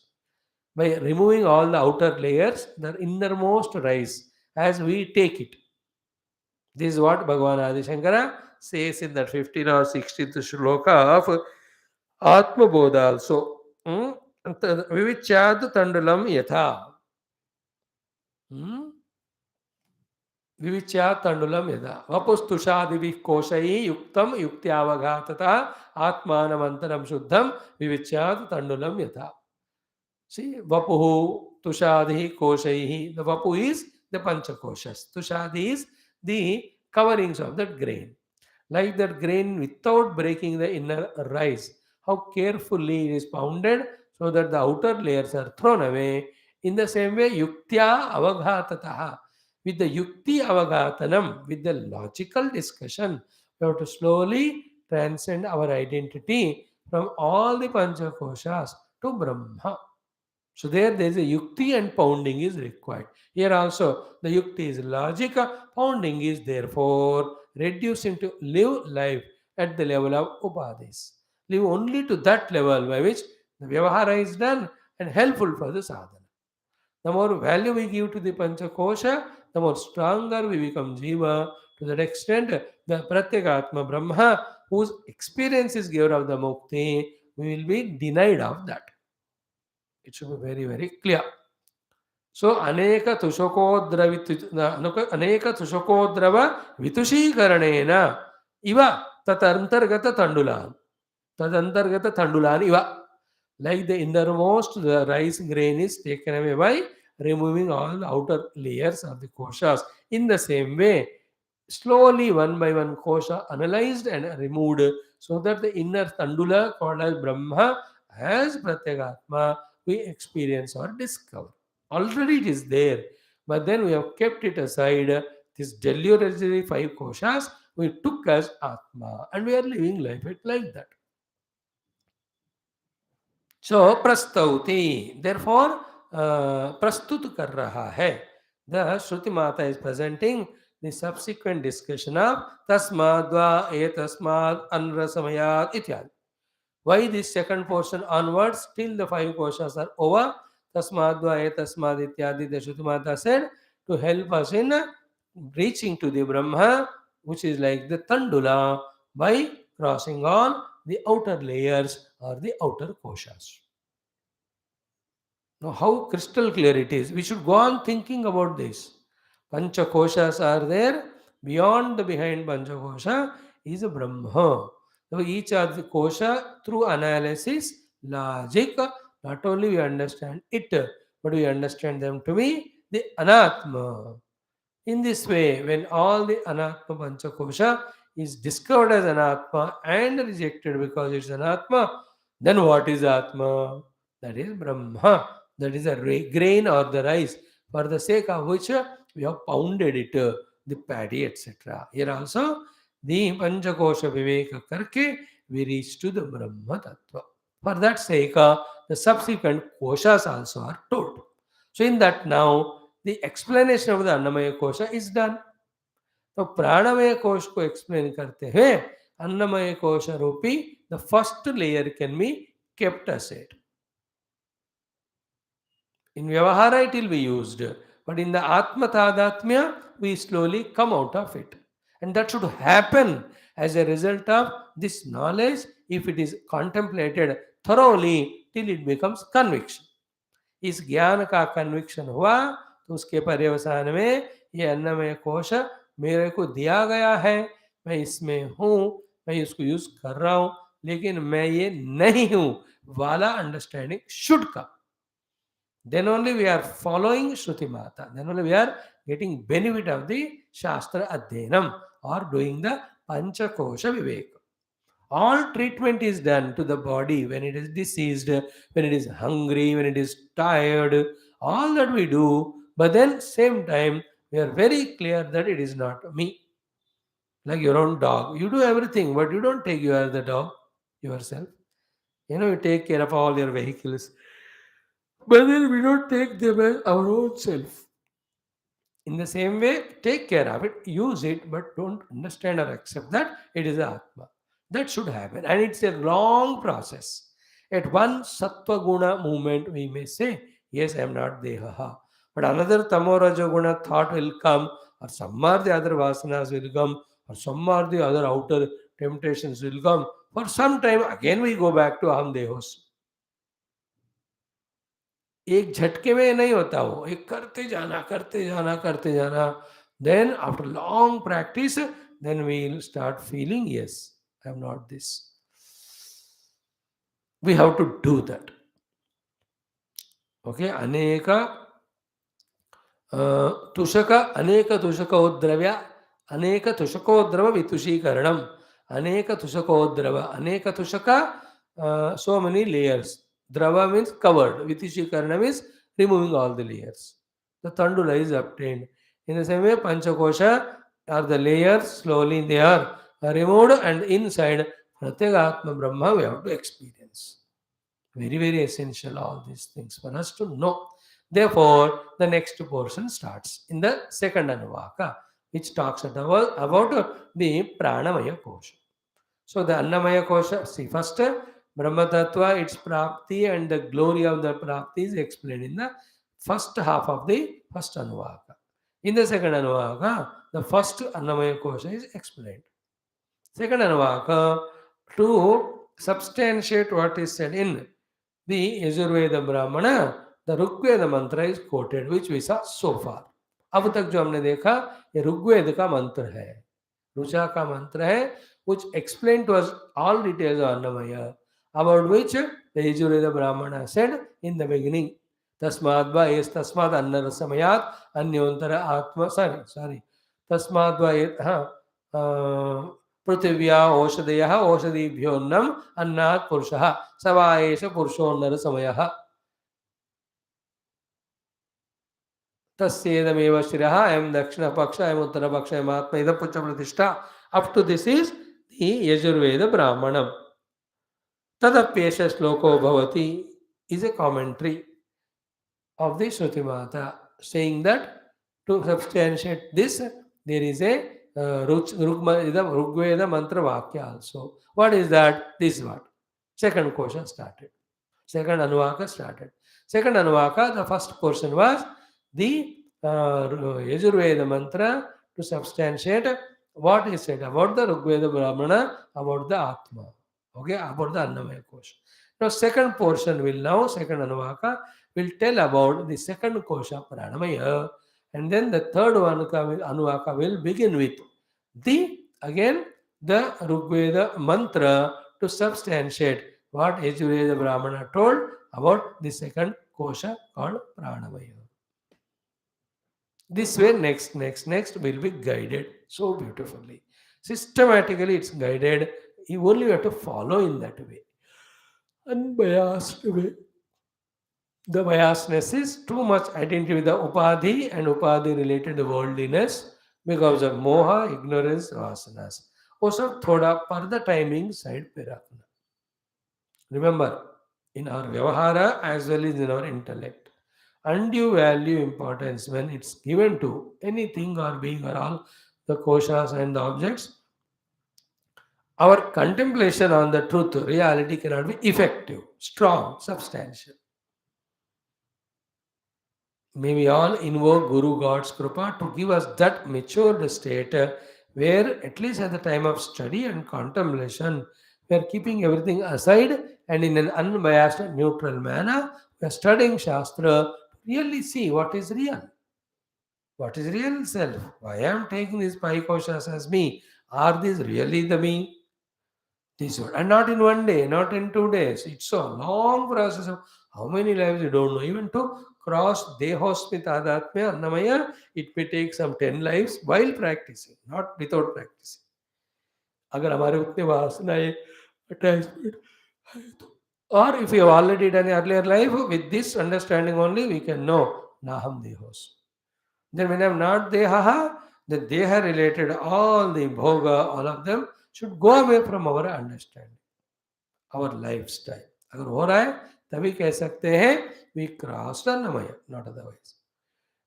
By removing all the outer layers, the innermost rice, as we take it. This is what Bhagavan Adi Shankara says in that 15th or 16th shloka of Atma Bodha also. Vivichad Tandulam Yatha. Vivichad Tandulam Yatha. Vapustushadivih Koshai Yuktam Yuktyavaghatata Atmanamantaram Shuddham Vivichad Tandulam Yatha. See, Vapuhu Tushadhi Koshaihi. The Vapu is the Panchakoshas. Tushadhi is the coverings of that grain. like that grain without breaking the inner rice. How carefully it is pounded so that the outer layers are thrown away. In the same way, yuktya avaghatataha. With the yukti avaghatanam, with the logical discussion, we have to slowly transcend our identity from all the panchakoshas to Brahma. So there is a yukti and pounding is required. Here also the yukti is logic, pounding is therefore reducing to live life at the level of upadhis. Live only to that level by which the vyavahara is done and helpful for the sadhana. The more value we give to the Panchakosha, the more stronger we become Jiva. To that extent, the Pratyekatma Brahma, whose experience is giver of the Mukti, we will be denied of that. It should be very, very clear. So, अनेक तुषकोद्रव वितुषीकरणेन इव तदंतर्गत तंडुलान तदंतर्गत तंडुलान इव. Like the innermost, the rice grain is taken away by removing all the outer layers of the koshas. In the same way, slowly one by one kosha analyzed and removed so that the inner tandula called as Brahma as Pratyagatma we experience or discover. Already it is there, but then we have kept it aside. This delusionary five koshas we took as Atma and we are living life like that. So prastauti, therefore prastut kar raha hai. The Shruti Mata is presenting the subsequent discussion of tasmadva etasmad anrasamayat ityadi. Why this second portion onwards till the five koshas are over? Tasmadva etasmad ityadi, the Shruti Mata said, to help us in reaching to the Brahma, which is like the Tandula, by crossing on the outer layers or the outer koshas. Now, how crystal clear it is. We should go on thinking about this. Pancha koshas are there. Beyond the behind Pancha kosha is a Brahma. So each of the kosha through analysis, logic, not only we understand it, but we understand them to be the Anatma. In this way, when all the Anatma Panchakosha is discovered as Anatma and rejected because it's Anatma, then what is Atma? That is Brahma. That is a grain or the rice for the sake of which we have pounded it, the paddy, etc. Here also, the Panchakosha Viveka Karke, we reach to the Brahma Tattva. For that sake, the subsequent koshas also are told. So, in that now, the explanation of the अन्नमय कोश is done. तो प्राणमय कोश को explain करते हुए अन्नमय कोश रूपी the first layer can be kept aside. In Vyavahara it will be used, but in the Atma Tadatmya we slowly come out of it. And that should happen as a result of this knowledge if it is contemplated thoroughly till it becomes conviction. इस ज्ञान का conviction हुआ तो उसके पर्यवसान में ये अन्नमय कोश मेरे को दिया गया है, मैं इसमें हूँ, मैं इसको यूज कर रहा हूँ, लेकिन मैं ये नहीं हूँ वाला understanding should come. Then only we are following Shruti Mata. Then only we are getting benefit of the Shastra Adhyanam or doing the Panchakosha Viveka. All treatment is done to the body when it is diseased, when it is hungry, when it is tired, all that we do, but then same time we are very clear that it is not me. Like your own dog. You do everything, but you don't take care of the dog yourself. You take care of all your vehicles. But then we don't take them as our own self. In the same way, take care of it, use it, but don't understand or accept that it is Atma. That should happen. And it's a long process. At one Sattva Guna movement, we may say, yes, I am not Dehaha. But another Tamo Raja Guna thought will come, or some or the other Vasanas will come, or some or the other outer temptations will come. For some time, again we go back to Aham Dehos. एक झटके में नहीं होता, वो एक करते जाना करते जाना करते जाना. Then after long practice, then we will start feeling, yes, I am not this. We have to do that. Okay, अनेक तुषक उद्रव्य Aneka Tushakodrava Vitushikaranam. Aneka Tushakodrava. Aneka Tushaka, so many layers. Drava means covered. Vitushikaranam is removing all the layers. The Tandula is obtained. In the same way, Panchakosha are the layers, slowly they are removed, and inside Pratyagatma Brahma we have to experience. Very, very essential, all these things for us to know. Therefore, the next portion starts in the second Anuvaka, which talks about the Pranamaya Kosha. So, the Annamaya Kosha, see, first Brahma Tattva, its Prapti, and the glory of the Prapti is explained in the first half of the first Anuvaka. In the second Anuvaka, the first Annamaya Kosha is explained. Second Anuvaka, to substantiate what is said in the Yajurveda Brahmana, the Rigveda mantra is quoted, which we saw so far. अब तक जो हमने देखा ये ऋग्वेद का मंत्र है, ऋचा का मंत्र है, which explained to us all details of Annamaya, about which the Yajurveda Brahmana said in the beginning, Tasmadva is Tasmad Annarasamayat Anyontara Atma, sorry, Tasmadva पृथिव्या औषधयः औषधिभ्योन्नम अन्नात् पुरुषः स वा एष पुरुषोन्नर समयः तस्येदमेव शिरः अयं दक्षिणपक्ष अयम् उत्तरपक्ष अयम् आत्मा इदं पुच्छ प्रतिष्ठा. Up to this is the Yajurveda Brahmanam. Tadapyesha sloko bhavati is a commentary of the Shruti Mata, saying that to substantiate this, there is a Rigveda mantra vakya also. What is that? This is what. Second kosha started. Second Anuvaka started. Second Anuvaka, the first portion was the Yajurveda mantra to substantiate what is said about the Rigveda Brahmana, about the Atma. Okay, about the Annamaya kosha. Now, second portion will now, second Anuvaka, will tell about the second kosha, Pranamaya. And then the third Anuvaka will begin with the Rigveda mantra to substantiate what Yajurveda Brahmana told about the second kosha called Pranamaya. This way, next will be guided so beautifully. Systematically, it's guided. You only have to follow in that way. Unbiased way. The biasness is too much identity with the upadhi and upadhi related worldliness because of moha, ignorance, vasanas. Also, thoda parda timing side pe rakhna. Remember, in our vyavahara as well as in our intellect, undue value importance when it's given to anything or being or all the koshas and the objects, our contemplation on the truth, reality cannot be effective, strong, substantial. May we all invoke Guru God's Kripa to give us that matured state where, at least at the time of study and contemplation, we are keeping everything aside and in an unbiased, neutral manner, we are studying Shastra to really see what is real. What is real self? Why I am taking these five koshas as me? Are these really the me? This one. And not in one day, not in 2 days. It's a long process of how many lives you don't know. Even to cross Dehosmita Annamaya, it may take some 10 lives while practicing, not without practicing. अगर हमारे उतने वासनाएं attachment or if we have already done earlier life, with this understanding only we can know Naham Dehos. Then when I am not Dehaha, the Deha related all the Bhoga, all of them should go away from our understanding, our lifestyle. अगर हो रहा है तभी कह सकते हैं we crossed Annamaya, not otherwise.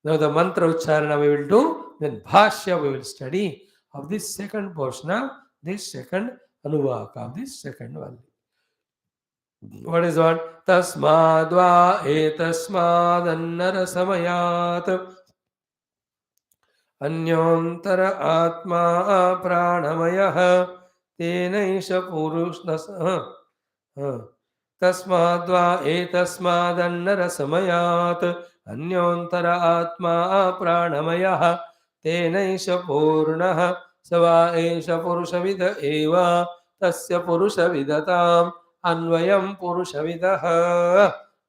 Now the mantra ucharana we will do, then Bhashya we will study of this second portion of this second Anuvaka of this second Valli. What is what? Tasmadva etasmad annara samayat अन्योंतर आत्मा प्राणमयः तेनैष पुरुषः तस्माद्वा एतस्मादन्नरसमयात् अन्योंतर आत्मा प्राणमयः तेनैष पूर्णः स वा एष पुरुषविद एव तस्य पुरुषविदताम् अन्वयं पुरुषविदः.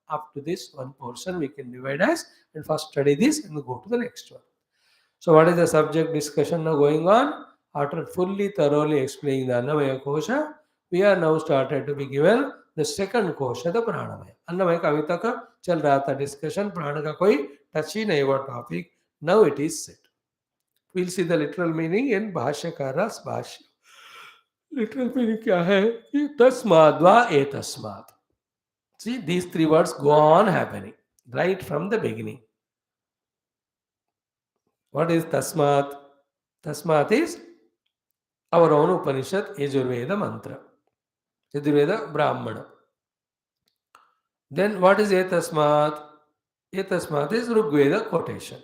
Up to this one portion we can divide as and first study this and go to the next one. So, what is the subject discussion now going on? After fully thoroughly explaining the Annamaya Kosha, we are now started to be given the second Kosha, the Pranamaya. Annamaya का अभी तक चल रहा था discussion, प्राण का कोई touch ही नहीं हुआ topic. Now it is set. We'll see the literal meaning in Bhashyakara's Bhashya. Literal meaning क्या है कि तस्माद् वा एतस्मात्. See, these three words go on happening right from the beginning. What is tasmat? Tasmat is our own Upanishad, Yajurveda mantra. Yajurveda Brahmana. Then what is Etasmat? Etasmat is Rigveda quotation.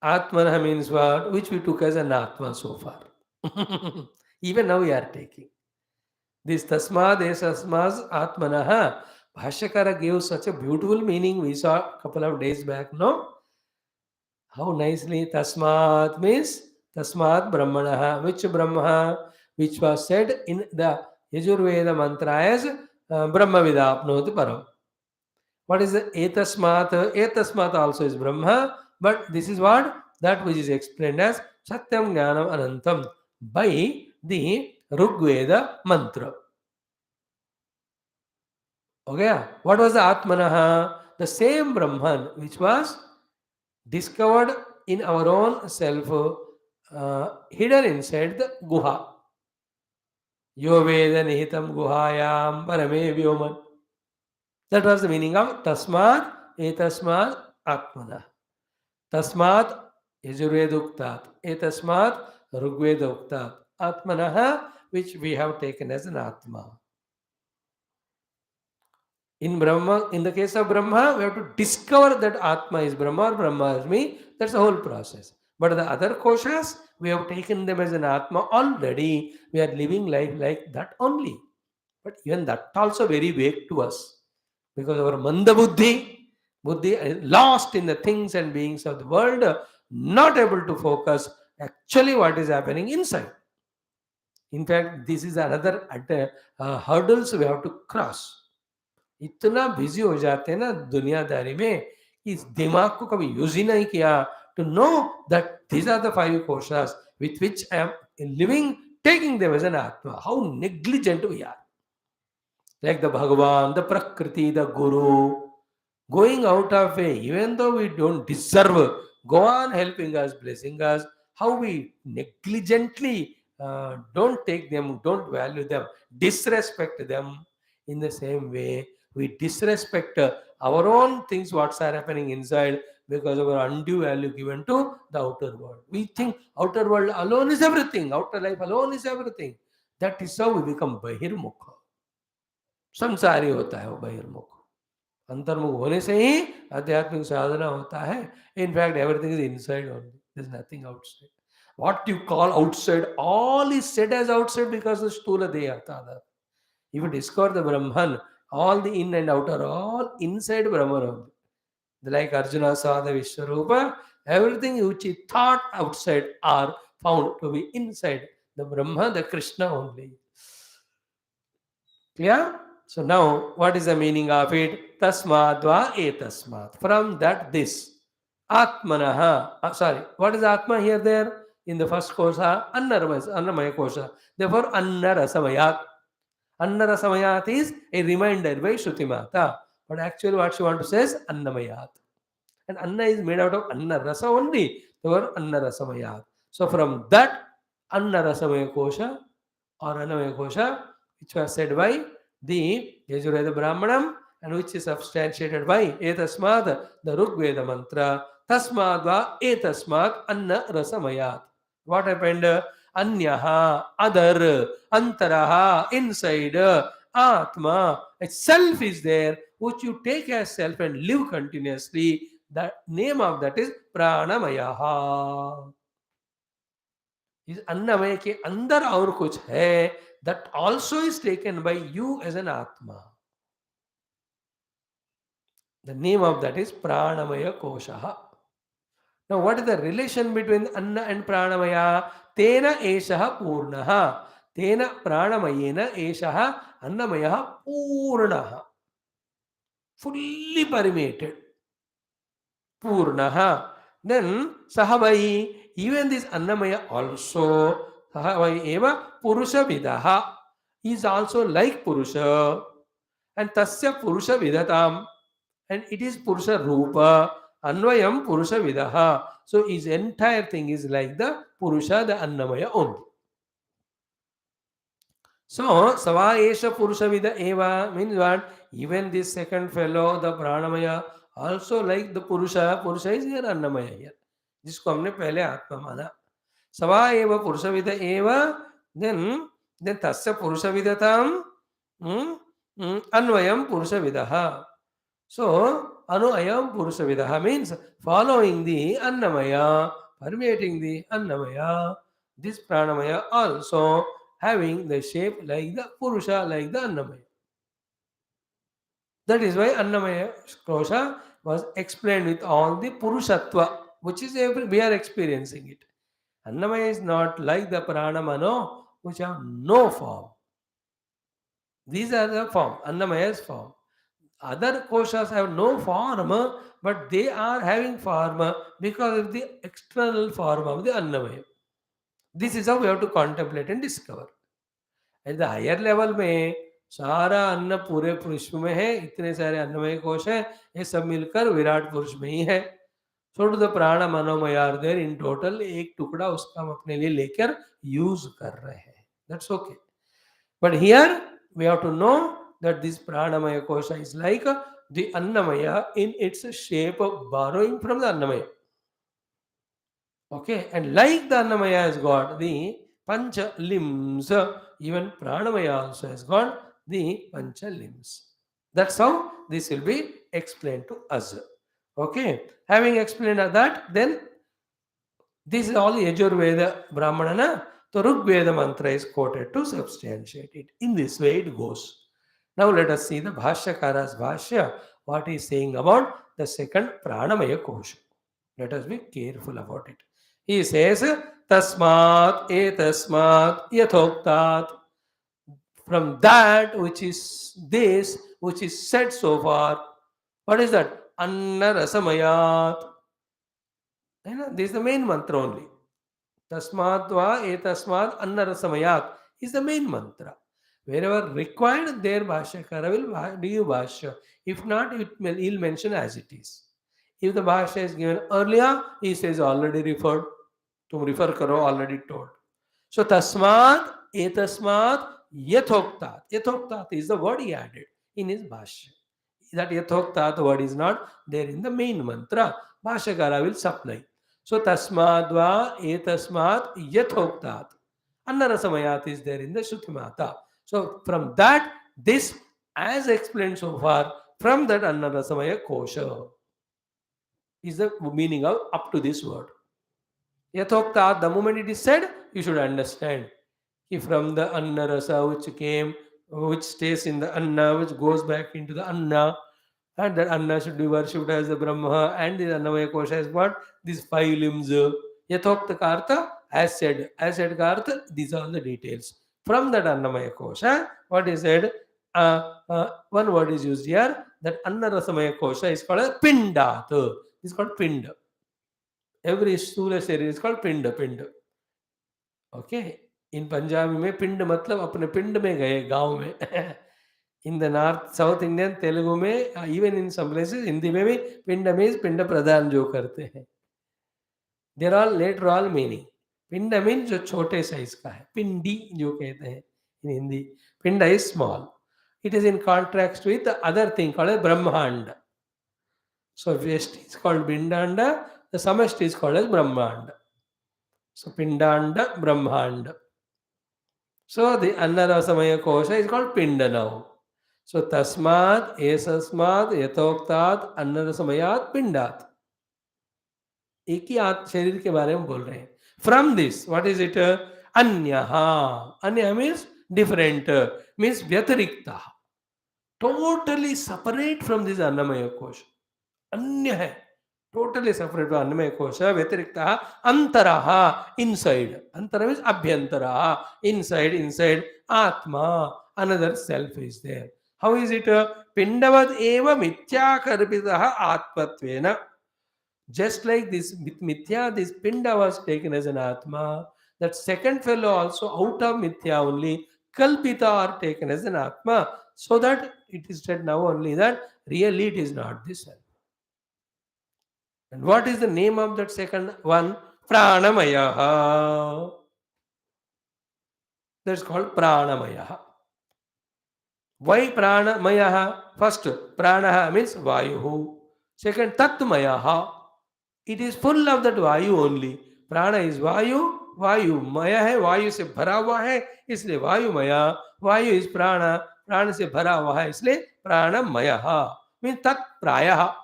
Atmana means what? Which we took as an Atma so far. Even now we are taking. This Tasmad, Esasmas, Atmanaha. Bhashyakara gave such a beautiful meaning we saw a couple of days back, no? How nicely Tasmat means Tasmat Brahmanaha. Which Brahma? Which was said in the Yajurveda mantra as Brahma Vidapnoti Param. What is the Etasmat? Etasmat also is Brahma, but this is what? That which is explained as Satyam Jnanam Anantam by the Rigveda mantra. Okay, what was the Atmanaha? The same Brahman which was discovered in our own self, hidden inside the Guha. Yo Veda Nihitam Guhayam Parame Vyoman. That was the meaning of Tasmat Etasmat Atmana. Tasmat Yajurveduktat. Etasmat Rigveduktat. Atmanaha, which we have taken as an Atma. In Brahma, in the case of Brahma, we have to discover that Atma is Brahma or Brahma is me. That's the whole process. But the other koshas, we have taken them as an Atma already. We are living life like that only. But even that also very vague to us. Because our Manda Buddhi is lost in the things and beings of the world, not able to focus actually what is happening inside. In fact, this is another hurdles we have to cross. इतना busy हो जाते हैं ना दुनियादारी में कि इस दिमाग को कभी यूज ही नहीं किया to know that these are the five कोशास with which I am living taking them as an atma. How negligent we are. Like the Bhagavan, the Prakriti, the Guru, going out of way, even though we don't deserve, go on helping us, blessing us. How we negligently don't take them, don't value them, disrespect them. In the same way, we disrespect our own things, what's are happening inside, because of our undue value given to the outer world. We think outer world alone is everything, outer life alone is everything. That is how we become Bahirmukha. संसारी होता है वो बहिर्मुख. अंतर्मुख होने से ही आध्यात्मिक साधना होता है. In fact everything is inside only, there is nothing outside. What you call outside, all is said as outside because the sthula deha tada. If you discover the Brahman, all the in and outer, all inside Brahman only. Like Arjuna saw the Vishwarupa, everything which he thought outside are found to be inside the Brahma, the Krishna only. Clear? So now, what is the meaning of it? Tasmadva etasmat. From that, this. Atmanaha. Sorry, what is Atma here, there? In the first kosha, Annamaya kosha. Therefore, Annarasamayat. Annarasamayat is a reminder by Shruti Mata. But actually, what she wants to say is Annamayat. And Anna is made out of Annarasa only. Therefore, Annarasamayat. So from that, Annarasamaya kosha or Annamaya kosha, which was said by the Yajurveda Brahmanam and which is substantiated by Etasmad, the Rigveda mantra, Tasmadva Etasmad Anna Rasamayat. What happened? Anyaha, other, Antaraha, inside, Atma, a self is there, which you take as self and live continuously. The name of that is Pranamayaha. इस अन्नमय के अंदर और कुछ है, that also is taken by you as an atma. The name of that is Pranamaya Kosha. Now, what is the relation between Anna and Pranamaya? Tena eshaha purnaha. Tena Pranamayena eshaha Annamaya purnaha. Fully permeated. Purnaha. Then Sahavai, even this Annamaya also, Sahavai eva Purusha Vidaha is also like Purusha. And Tasya Purusha Vidatam. And it is Purusha Rupa. Anvayam Purusha Vidaha. So his entire thing is like the Purusha, the Annamaya only. So, Savaesha Purusha Vida Eva means what? Even this second fellow, the Pranamaya, also like the Purusha. Purusha is here Annamaya here. जिसको हमने पहले आत्मा माना. सवा एव पुरुष with एव then tasya purusha vidatam अन्वयम पुरुष विदः. So anuyam purusha vidaha means following the annamaya, permeating the annamaya. This pranamaya also having the shape like the purusha, like the annamaya. That is why annamaya kosha was explained with all the purushatva, which is we are experiencing it. Annamaya is not like the pranamano, which have no form. These are the form, Annamaya's form. Other koshas have no form, but they are having form because of the external form of the Annamaya. This is how we have to contemplate and discover. At the higher level में सारा अन्न पूरे पुरुष में है, इतने सारे अन्नमय कोश है, ये सब मिलकर विराट पुरुष में ही है. So to the prana Manomay are there in total. एक टुकड़ा उसका हम अपने लिए लेकर यूज कर रहे हैं. That's okay. But here we have to know that this pranamaya kosha is like the annamaya in its shape of borrowing from the annamaya. Okay, and like the annamaya has got the pancha limbs, even pranamaya also has got the pancha limbs. That's how this will be explained to us. Okay, having explained that, then this is all Yajurveda Brahmanana. The Rigveda mantra is quoted to substantiate it. In this way it goes. Now let us see the Bhashyakara's Bhashya, what he is saying about the second Pranamaya Kosha. Let us be careful about it. He says, Tasmat etasmat yathoktat. From that which is this, which is said so far. What is that? Anna Rasamayat. This is the main mantra only. Tasmatva etasmat anna rasamayat is the main mantra. Wherever required, there Bhashyakara will give Bhashya. If not, he'll mention as it is. If the Bhashya is given earlier, he says already referred. Tum refer karo, already told. So tasmat etasmat yathoktat. Yathoktat is the word he added in his Bhashya. That yathoktat word is not there in the main mantra. Bhashyakara will supply. So tasmadva etasmat yathoktat. Annarasamayat is there in the Shruti Mata. So from that, this as explained so far, from that Annarasamaya kosha is the meaning of up to this word. Yathoktat, the moment it is said, you should understand. If from the Annarasa which came, which stays in the Anna, which goes back into the Anna, and that Anna should be worshipped as the Brahma, and the Annamaya Kosha has what? These 5 limbs. Yathokta Karta, as said Karta, these are all the details. From that Annamaya Kosha, what is said? One word is used here, that Annarasamaya Kosha is called a Pindat. It's called Pinda. Every स्थूल शरीर is called पिंड. Okay. In Punjabi में पिंड मतलब अपने पिंड में गए, गांव में. In the north, South Indian, Telugu में, even in some places, Hindi में भी पिंड means पिंड प्रदान जो करते हैं. They're all later all meaning. पिंड means जो छोटे साइज का है. पिंडी जो कहते हैं in Hindi. Pinda is small. It is in contrast with the other thing called Brahmanda. So Vyashti is called Pindanda, the Samashti is called as Brahmanda. So Pindanda, Brahmanda. So the Annarasamaya Kosha is called Pinda now. So Tasmat, Esasmat, Yathoktat, Annarasamayat, Pindat. एक ही शरीर के बारे में बोल रहे हैं. From this, what is it? Anyaha. Anya means different, means Vyatarikta. Totally separate from this Annamaya Kosha. Anya hai. Totally separate from Annamaya Kosha. Vyatarikta. Antaraha. Inside. Antara means Abhyantaraha. Inside. Atma. Another self is there. How is it? Pindavad eva mithya karpitaha atmatvena. Just like this with Mithya, this Pinda was taken as an Atma. That second fellow also out of Mithya only, Kalpita are taken as an Atma. So that it is said now only that really it is not this one. And what is the name of that second one? Pranamaya. That's called Pranamaya. Why Pranamaya? First, Pranaha means Vayu. Second, Tatmaya. It is full of that Vayu only. Prana is Vayu, Vayu Maya है, Vayu से भरा हुआ है, इसलिए वायु मया. Vayu is Prana, Prana से भरा हुआ है, इसलिए प्राणमय. Means tat praya.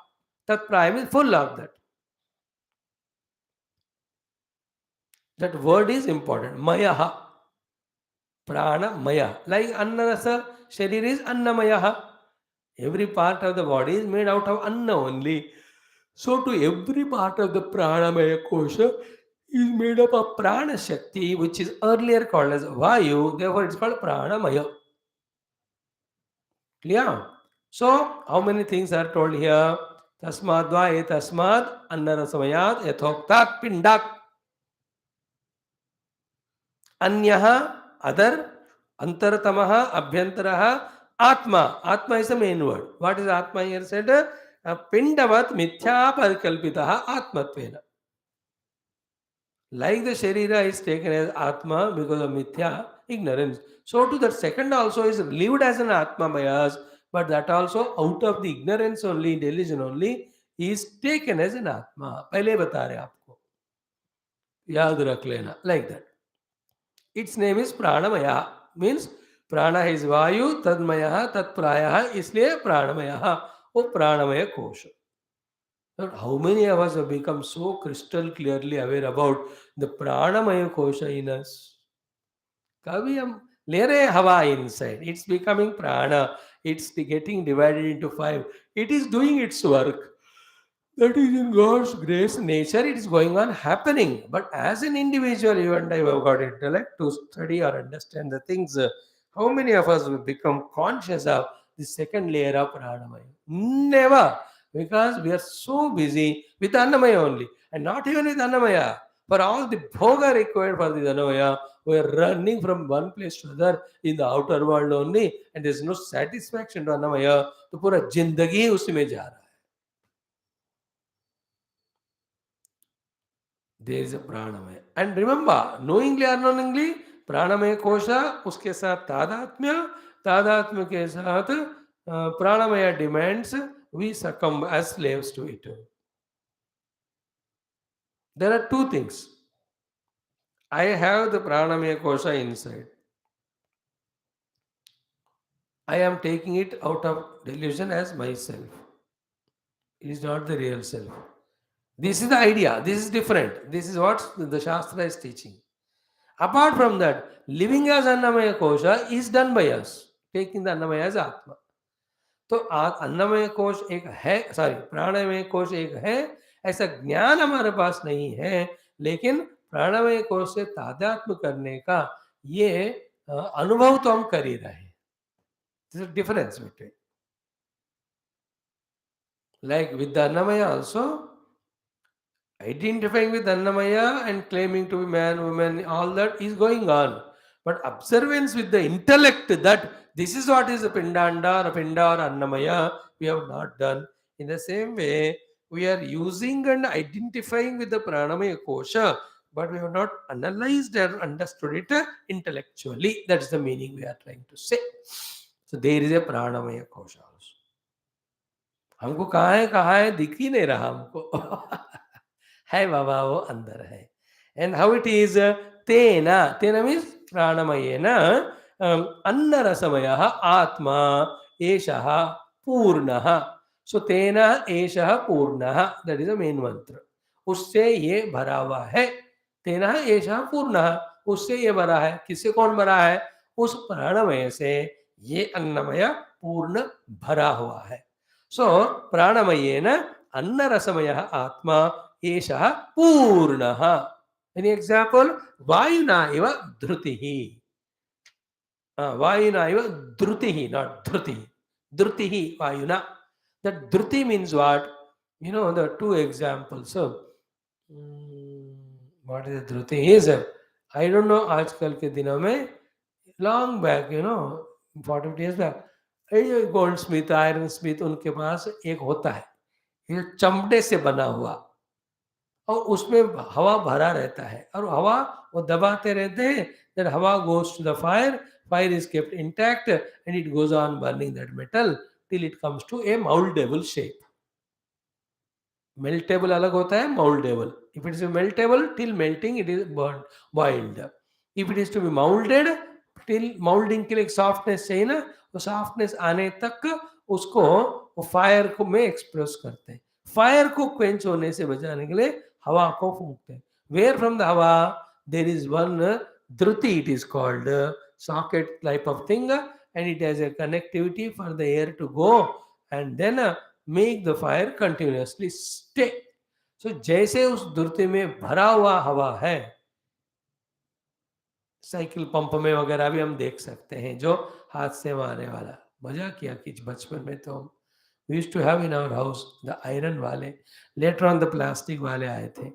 Tat praya means full of that. That word is important. Maya. Pranamaya. Like Annarasa, Sharir is Annamaya. Every part of the body is made out of Anna only. So to every part of the Pranamaya Kosha is made up of Prana Shakti, which is earlier called as Vayu. Therefore, it's called Pranamaya. Clear? So, how many things are told here? Tasmad va etasmad annarasamayat yatoktat pindak. Anyaha, other, antaratamaha, abhyantaraha, atma. Atma is the main word. What is atma here said? Pindavat mithya parikalpitaha atmatvena. Like the Sharira is taken as Atma because of Mithya, ignorance. So to that second also is lived as an Atma Mayas, but that also out of the ignorance only, delusion only, is taken as an Atma. पहले बता रहे आपको, याद रख लेना, like that. Its name is Pranamaya, means Prana is Vayu, Tadmaya, Tat Praya, इसलिए Pranamaya, वो Pranamaya कोश. But how many of us have become so crystal clearly aware about the Pranamaya kosha in us? कभी हम ले रहे हैं हवा inside. It's becoming prana. It's getting divided into 5. It is doing its work. That is in God's grace, nature, it is going on happening. But as an individual, you and I have got intellect to study or understand the things. How many of us will become conscious of the second layer of Pranamaya? Never. Because we are so busy with Annamaya only. And not even with Annamaya. For all the bhoga required for the Annamaya, we are running from one place to another in the outer world only. And there is no satisfaction to Annamaya. तो पूरा जिंदगी उसी में जा रहा है. There is a pranamaya. And remember, knowingly or unknowingly, pranamaya kosha, उसके साथ तादात्म्य के साथ pranamaya demands, we succumb as slaves to it. There are two things. I have the pranamaya kosha inside. I am taking it out of delusion as myself. It is not the real self. This is the idea. This is different. This is what the Shastra is teaching. Apart from that, living as Annamaya Kosha is done by us, taking the Annamaya as Atma. तो अन्नमय कोश एक है, sorry प्राणमय कोश एक है, ऐसा ज्ञान हमारे पास नहीं है, लेकिन प्राणमय कोश से तादात्म्य करने का ये अनुभव तो हम कर ही रहे हैं. There is a difference between. Like with the Annamaya also, identifying with Annamaya and claiming to be man, woman, all that is going on. But observance with the intellect that this is what is a Pindanda or a Pinda or Annamaya, we have not done. In the same way, we are using and identifying with the Pranamaya Kosha, but we have not analyzed or understood it intellectually. That's the meaning we are trying to say. So there is a Pranamaya Kosha also. हमको कहाँ है दिख ही नहीं रहा हमको. है बाबा वो अंदर है. And how it is? Tena means pranamaya annarasamaya atma eshaha purnaha. So tena eshaha purnaha. That is the main mantra. उससे ये भरा हुआ है. तेना एषः पूर्णः. उससे ये भरा है. किससे कौन भरा है? उस प्राणमय से ये अन्नमय पूर्ण भरा हुआ है. So प्राणमयेन अन्नरसमयः आत्मा एषः पूर्णः. Any example? Vayuna eva dhrutihi. Vayuna eva dhrutihi, not dhruti. Dhrutihi, Vayuna. That dhruti means what? You know, the two examples. So, what is the truth is, I don't know, आजकल के दिनों में, long back, you know, 40 years back, ये gold Smith, iron Smith, उनके पास एक होता है, ये चमड़े से बना हुआ, और उसमें हवा भरा रहता है, और हवा वो दबाते रहते हैं, that हवा goes to the fire, fire is kept intact and it goes on burning that metal till it comes to a moldable shape. मेल्टेबल अलग होता है, mouldable. If it is meltable till melting it is burn boiled. If it is to be moulded, till moulding के लिए एक softness चाहिए ना, वो softness आने तक उसको वो फायर को में एक्सप्रेस करते हैं. फायर को क्वेंच होने से बचाने के लिए हवा को फूंकते हैं. वेयर फ्रॉम द हवा there is one Dhriti, it is called socket type of thing, and it has a connectivity for the air to go, and then make the fire continuously stay. So जैसे उस धुरती में भरा हुआ हवा है, cycle pump में वगैरह भी हम देख सकते हैं, जो हाथ से मारने वाला. मजा किया कि बचपन में तो हम we used to have in our house the iron वाले. later on the plastic वाले आए थे.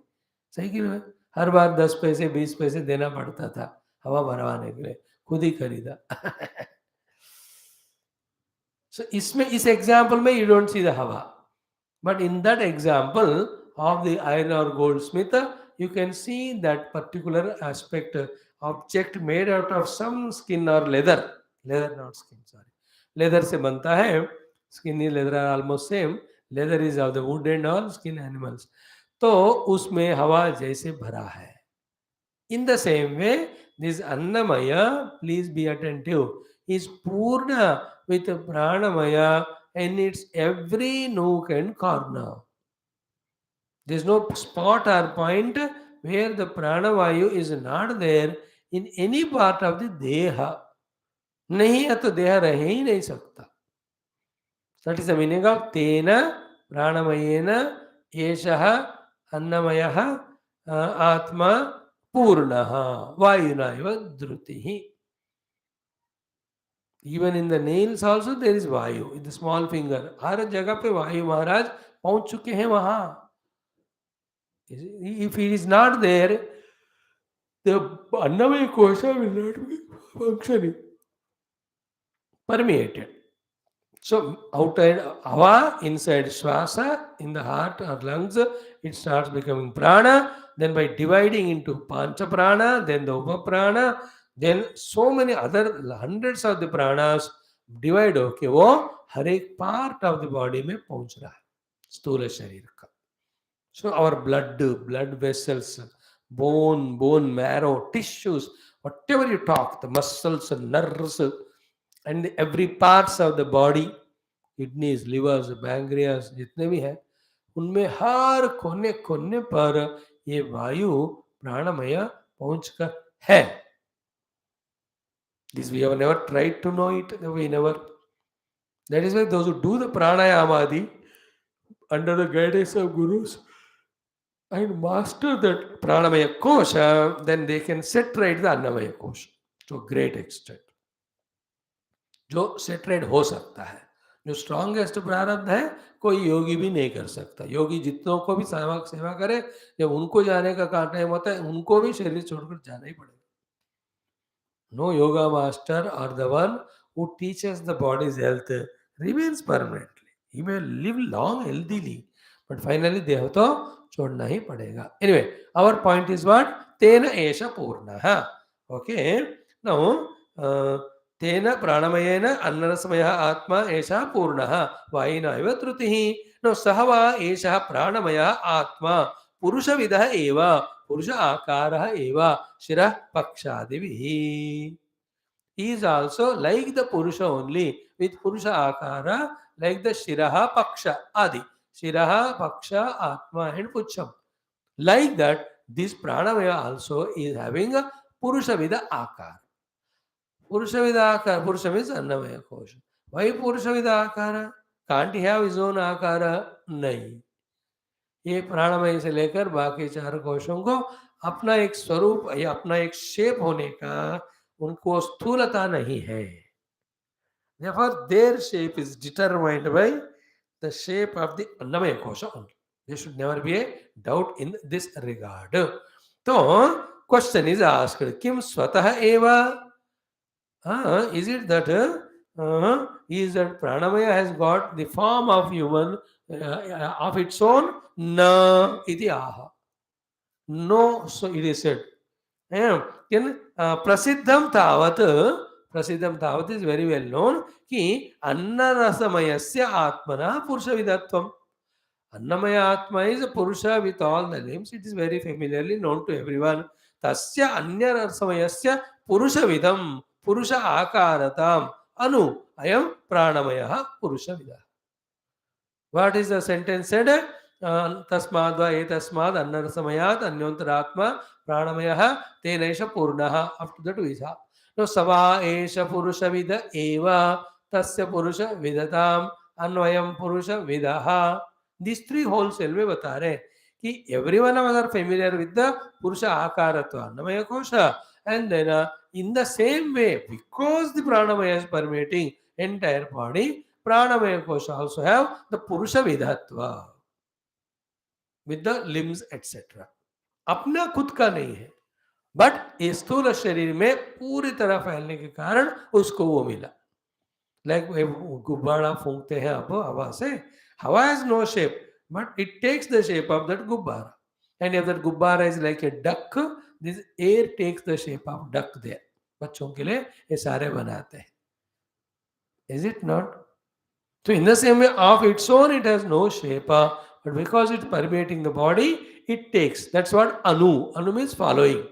साइकिल में हर बार 10 पैसे 20 पैसे देना पड़ता था हवा भरवाने के लिए, खुद ही खरीदा. So इसमें, इस एग्जाम्पल में you don't see the हवा, but in that example of the iron or goldsmith, you can see that particular aspect, object made out of some skin or leather, not skin, sorry, leather से बनता है. Skin and leather are almost same. Leather is of the wood and all, skin animals. तो उसमें हवा जैसे भरा है. In the same way, this Annamaya, please be attentive, is Purna with Pranamaya in its every nook and corner. There is no spot or point where the Pranavayu is not there in any part of the Deha. नहीं है तो देह रह ही नहीं सकता. That is the meaning of Tena Pranamayena Eshaha Annamayaha Atma Purnaha Vayunaiva Drutihi. Even in the nails also there is Vayu, in the small finger. हर जगह पे वायु महाराज पहुंच चुके हैं वहां. If it is not there, the Annamaya kosha will not be functioning, permeated. So outside hava, inside swasa, in the heart or lungs, it starts becoming prana. Then by dividing into pancha prana, then the upa prana, then so many other hundreds of the pranas divide होके वो हर एक part of the body में पहुंच रहा है, स्थूल शरीर का. So our blood vessels, bone marrow, tissues, whatever you talk, the muscles and nerves, and every parts of the body, kidneys, livers, pancreas, जितने भी हैं, उनमें हर कोने कोने पर ये वायु प्राणमय पहुंच कर है. This we have never tried to know it. We never. That is why those who do the pranayama under the guidance of gurus and master that pranamaya kosha, then they can set right the annamaya kosha to a great extent. जो set right हो सकता है, जो strongest प्रारब्ध है, कोई योगी भी नहीं कर सकता. योगी जितनों को भी सेवा करे, जब उनको जाने का टाइम होता है, उनको भी शरीर छोड़कर जाना ही पड़ेगा. No yoga master or the one who teaches the body's health remains permanently. He may live long healthily, but finally देह तो छोड़ना ही पड़ेगा. Anyway, our point is what? तेन एष पूर्णः. Okay. Now, तेन प्राणमयेन अन्नरसमयः आत्मा एषः पूर्णः वायुना इव त्रुतिः. Now, सः वा एषः प्राणमयः आत्मा पुरुषविदः एव, पुरुष आकारः एव शिरः पक्षादिभिः. He is also like the Purusha only, with Purusha akara, like the Shiraha Paksha Adi. Shiraha Paksha Atma and Pucham. Like that, this Pranamaya also is having a Purusha Vida Akara. Purusha Vida Akara, Purusha means Annamaya Kosha. Why Purusha Vida Akara? Can't he have his own Akara? नहीं. ये प्राणमय से लेकर बाकी चार कोशों को अपना एक स्वरूप या अपना एक शेप होने का उनको स्थूलता नहीं है. Therefore, their shape is determined by the shape of the annamaya kosha only. There should never be a doubt in this regard. So, question is asked, Kim Swatah Eva? Is it that is that pranamaya has got the form of human of its own? Na iti aha. No, so it is said. Then prasiddham tavat is very well known कि अन्नरसमयस्य आत्मना पुरुषविदत्वम. Annamaya Atma is a Purusha with all the names. It is very familiarly known to everyone. Tasya Anyarsamayasya Purusha Vidam Purusha Akaratam Anu Ayam Pranamaya Purusha Vidam. What is the sentence said? Tasmadva etasmad annarsamayat anyantaratma pranamaya tenesha purnaha. Up to the two is ha. No sava esha purusha vida eva tasya purusha vidatam अन्वयम पुरुष विदः. These three wholesale में बता रहे हैं कि everyone are familiar with the purusha akaratva annamaya kosha, and then in the same way, because the pranamaya is permeating entire body, pranamaya kosha also have the purusha vidatva with the limbs etc. अपना खुद का नहीं है, but स्थूल शरीर में पूरी तरह फैलने के कारण उसको वो मिला. लाइक गुब्बारा फूंकते हैं अब हवा से, हवा has no shape but it takes the shape of that गुब्बारा, एंड इफ दैट गुब्बारा is like a duck, this air takes the shape of duck there. बच्चों के लिए ये सारे बनाते हैं. Is it not? So in the same way, of its own, it has no shape, but because it's permeating the body, it takes. That's what anu. Anu means following.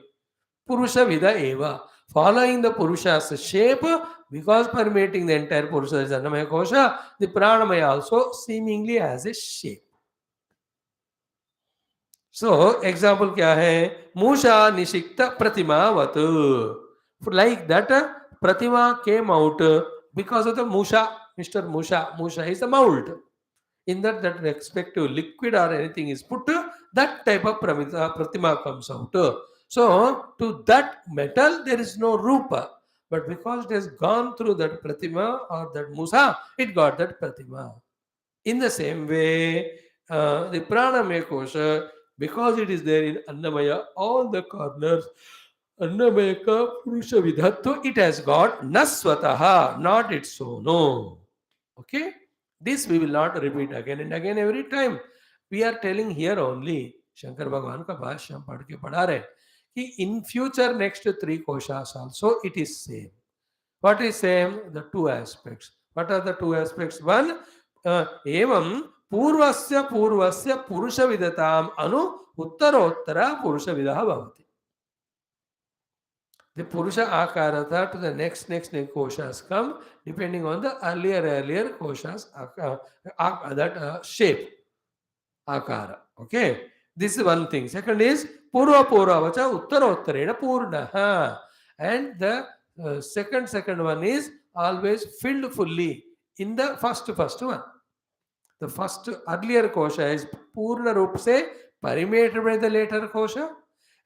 Purusha vida eva. Following the Purusha's shape, because permeating the entire Purusha is Annamaya Kosha, the Pranamaya also seemingly has a shape. So, example क्या है? Musha Nishikta Pratimavat. Like that, Pratima came out because of the Musha. Mr. Musha. Musha is the mold. In that respective liquid or anything is put, that type of Pratima comes out. So, to that metal, there is no Rupa. But because it has gone through that Pratima or that Musa, it got that Pratima. In the same way, the Pranamaya Kosha, because it is there in Annamaya, all the corners, Annamaya ka Purusha Vidhatva, it has got Naswataha, not its own. No. Okay? This we will not repeat again and again every time. We are telling here only, Shankara Bhagavan ka Bhashyam पढ़ के पढ़ा रहे कि in future next three koshas also it is same. What is same? The two aspects. What are the two aspects? One, evam पूर्वस्य पूर्वस्य पुरुष विदताम अनु उत्तरोत्तर पुरुष विदः भवति. The Purusha Akarata to the next koshas come depending on the earlier koshas, that shape, Akara. Okay, this is one thing. Second is Purva Vacha Uttarottarena Purnaha. And the second one is always filled fully in the first one. The first earlier kosha is Purna Rup se permeated by the later kosha,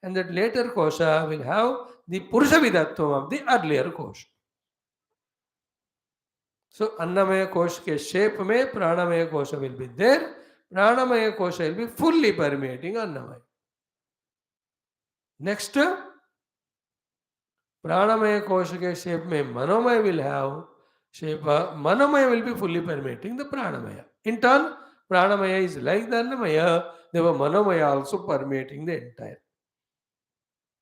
and that later kosha will have the Purusha Vidatvam of the earlier kosha. So Annamaya kosha ke shape mein Pranamaya kosha will be there. Pranamaya kosha will be fully permeating Annamaya. Next, Pranamaya kosha ke shape mein Manomaya will have shape. Manomaya will be fully permeating the Pranamaya. In turn, Pranamaya is like the Annamaya. Therefore, Manomaya also permeating the entire.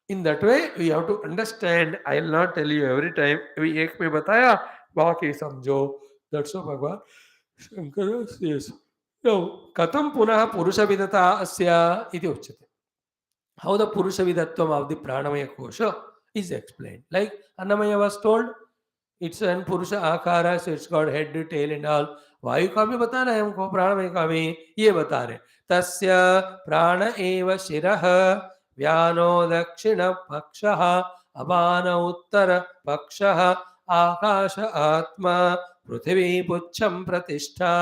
In that way, we have to understand. I will not tell you every time. We एक में बताया, बाकी समझो. That's what Bhagavan Shankara says. Now, katam punah purusha vidata asya iti uchyate. How the purusha vidatvam of the pranamaya kosha is explained. Like Annamaya was told, it's an purusha akara, so it's got head, tail and all. वायु का भी बताना है हमको, प्राणमय का भी ये बता रहे. तस्य प्राण एव शिरः व्यानो दक्षिण पक्षः अपान उत्तर पक्षः आकाश आत्मा पृथ्वी पुच्छं प्रतिष्ठा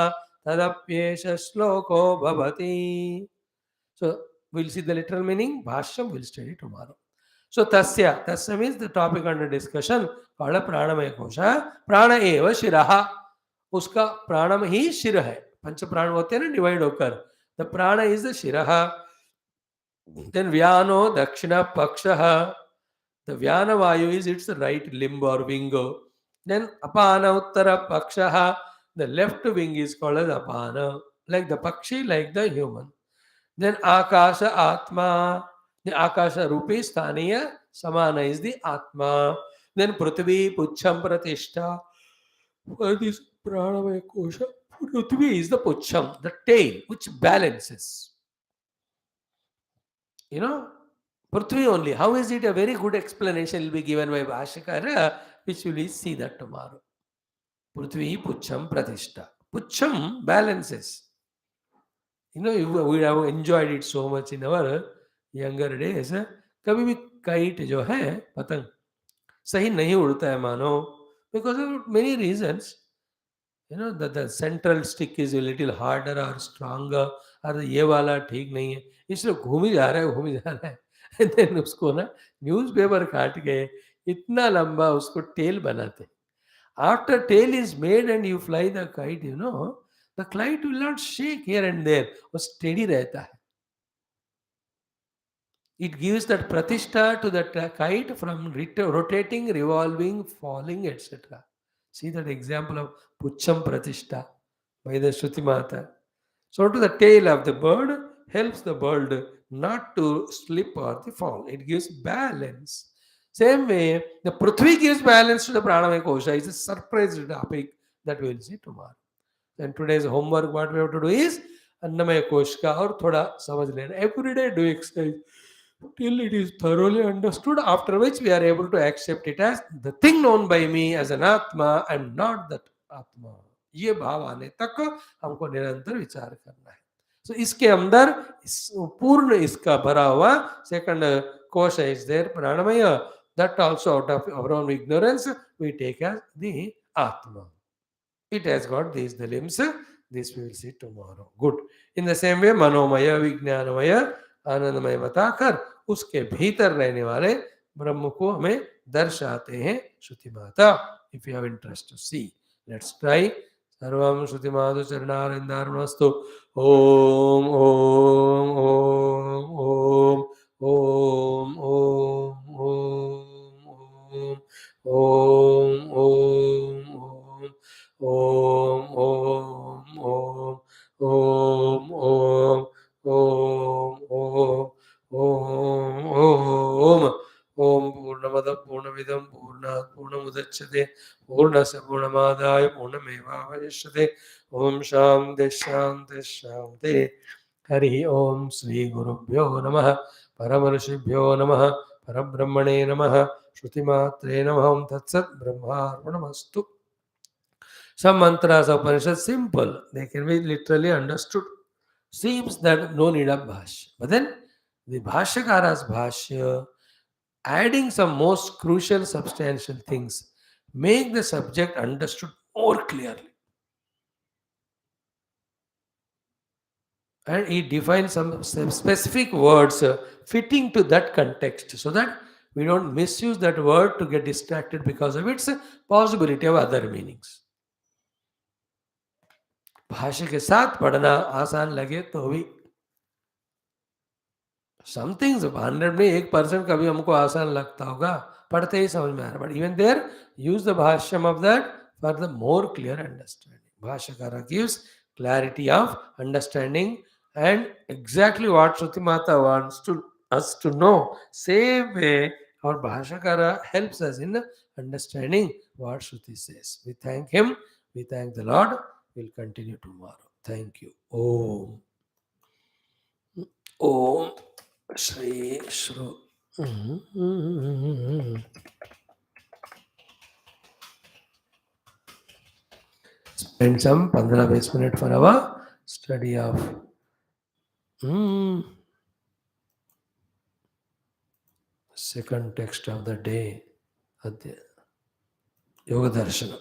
तदप्येष श्लोको भवति. So we'll see the literal meaning. Bhashyam we'll study tomorrow. So tasya means the topic under discussion called pranamaya kosha. Prana eva shiraha. उसका प्राणम ही शिर है. पंच प्राण होते हैं ना डिवाइड होकर, The prana is the shiraha. Then vyano dakshina pakshaha. The vyana vayu is its right limb or wing. Then apana uttara pakshaha. The left wing is called as apana. Like the pakshi, like the human. Then akasha atma. The akasha rupi sthaniya. Samana is the atma. Then prithvi puchham pratishta. For this pranamaya kosha, prithvi is the puchham, the tail, which balances. You know, Prithvi only. How is it? A very good explanation will be given by Bhashyakara, which we will see that tomorrow. Prithvi Pucham Pratishta. Pucham balances. We have enjoyed it so much in our younger days. कभी भी kite जो है पतंग सही नहीं उड़ता है मानो because of many reasons. The central stick is a little harder or stronger और ये वाला ठीक नहीं है इसलिए घूम ही जा रहा है घूम ही जा रहा है and then उसको ना न्यूज़पेपर काट के इतना लंबा उसको टेल बनाते after tail is made and you fly the kite the kite will not shake here and there वो steady रहता है it gives that pratishtha to that kite from rotating, revolving, falling, etc. See that example of Pucham Pratishtha by the Shruti Mata. So to the tail of the bird helps the bird not to slip or the fall. It gives balance. Same way, the Prithvi gives balance to the Pranamaya Kosha. It's a surprise topic that we will see tomorrow. And today's homework, what we have to do is Annamaya Kosh ka और थोड़ा समझ लेना. Every day do exercise till it is thoroughly understood, after which we are able to accept it as the thing known by me as an Atma and not that Atma. ये भाव आने तक हमको निरंतर विचार करना है. So इसके अंदर पूर्ण इसका भरा हुआ सेकंड कोश is there, pranamaya, that also out of our own ignorance we take as the Atma. It has got these the limbs. This we will see tomorrow. Good. In the same way, मनोमय विज्ञानमय आनंदमय बताकर उसके भीतर रहने वाले ब्रह्म को हमें दर्शाते हैं श्रुति माता. If you have interest to see, let's try. सर्वं श्रुति Madhu चरणारविंदार्पणमस्तु. Om Om Om Om Om Om Om Om Om Om Om Om Om Om Om Om Om Om Purnamada Purnamidam Purna Purnamudachyate Purnasya Purnamadaya Purnamevavayashyate Om Shanti Shanti Shanti. Hari Om Sri Gurubhyo Namaha Paramarshibhyo Namaha Parabrahmane Namaha Shrutimatre Namaha Om Tat Sat Brahmarpanamastu. Some mantras of Upanishad simple, they can be literally understood. Seems that no need of bhashya. But then the Bhashyakara's bhashya, adding some most crucial substantial things, make the subject understood more clearly. And he defines some specific words fitting to that context so that we don't misuse that word to get distracted because of its possibility of other meanings. भाष्य के साथ पढ़ना आसान लगे तो भी something 100 में 1% कभी हमको आसान लगता होगा पढ़ते ही समझ में आ रहा but even there use the भाष्यम of that for the more clear understanding भाष्यकार gives clarity of understanding and exactly what श्रुति माता wants to us to know. Same way our Bhashyakara helps us in understanding what Shruti says. We thank him. We thank the Lord. We'll continue tomorrow. Thank you. Om. Om. Shri Shru. Spend some 15-20 minutes for our study of second text of the day. Yoga Darshana.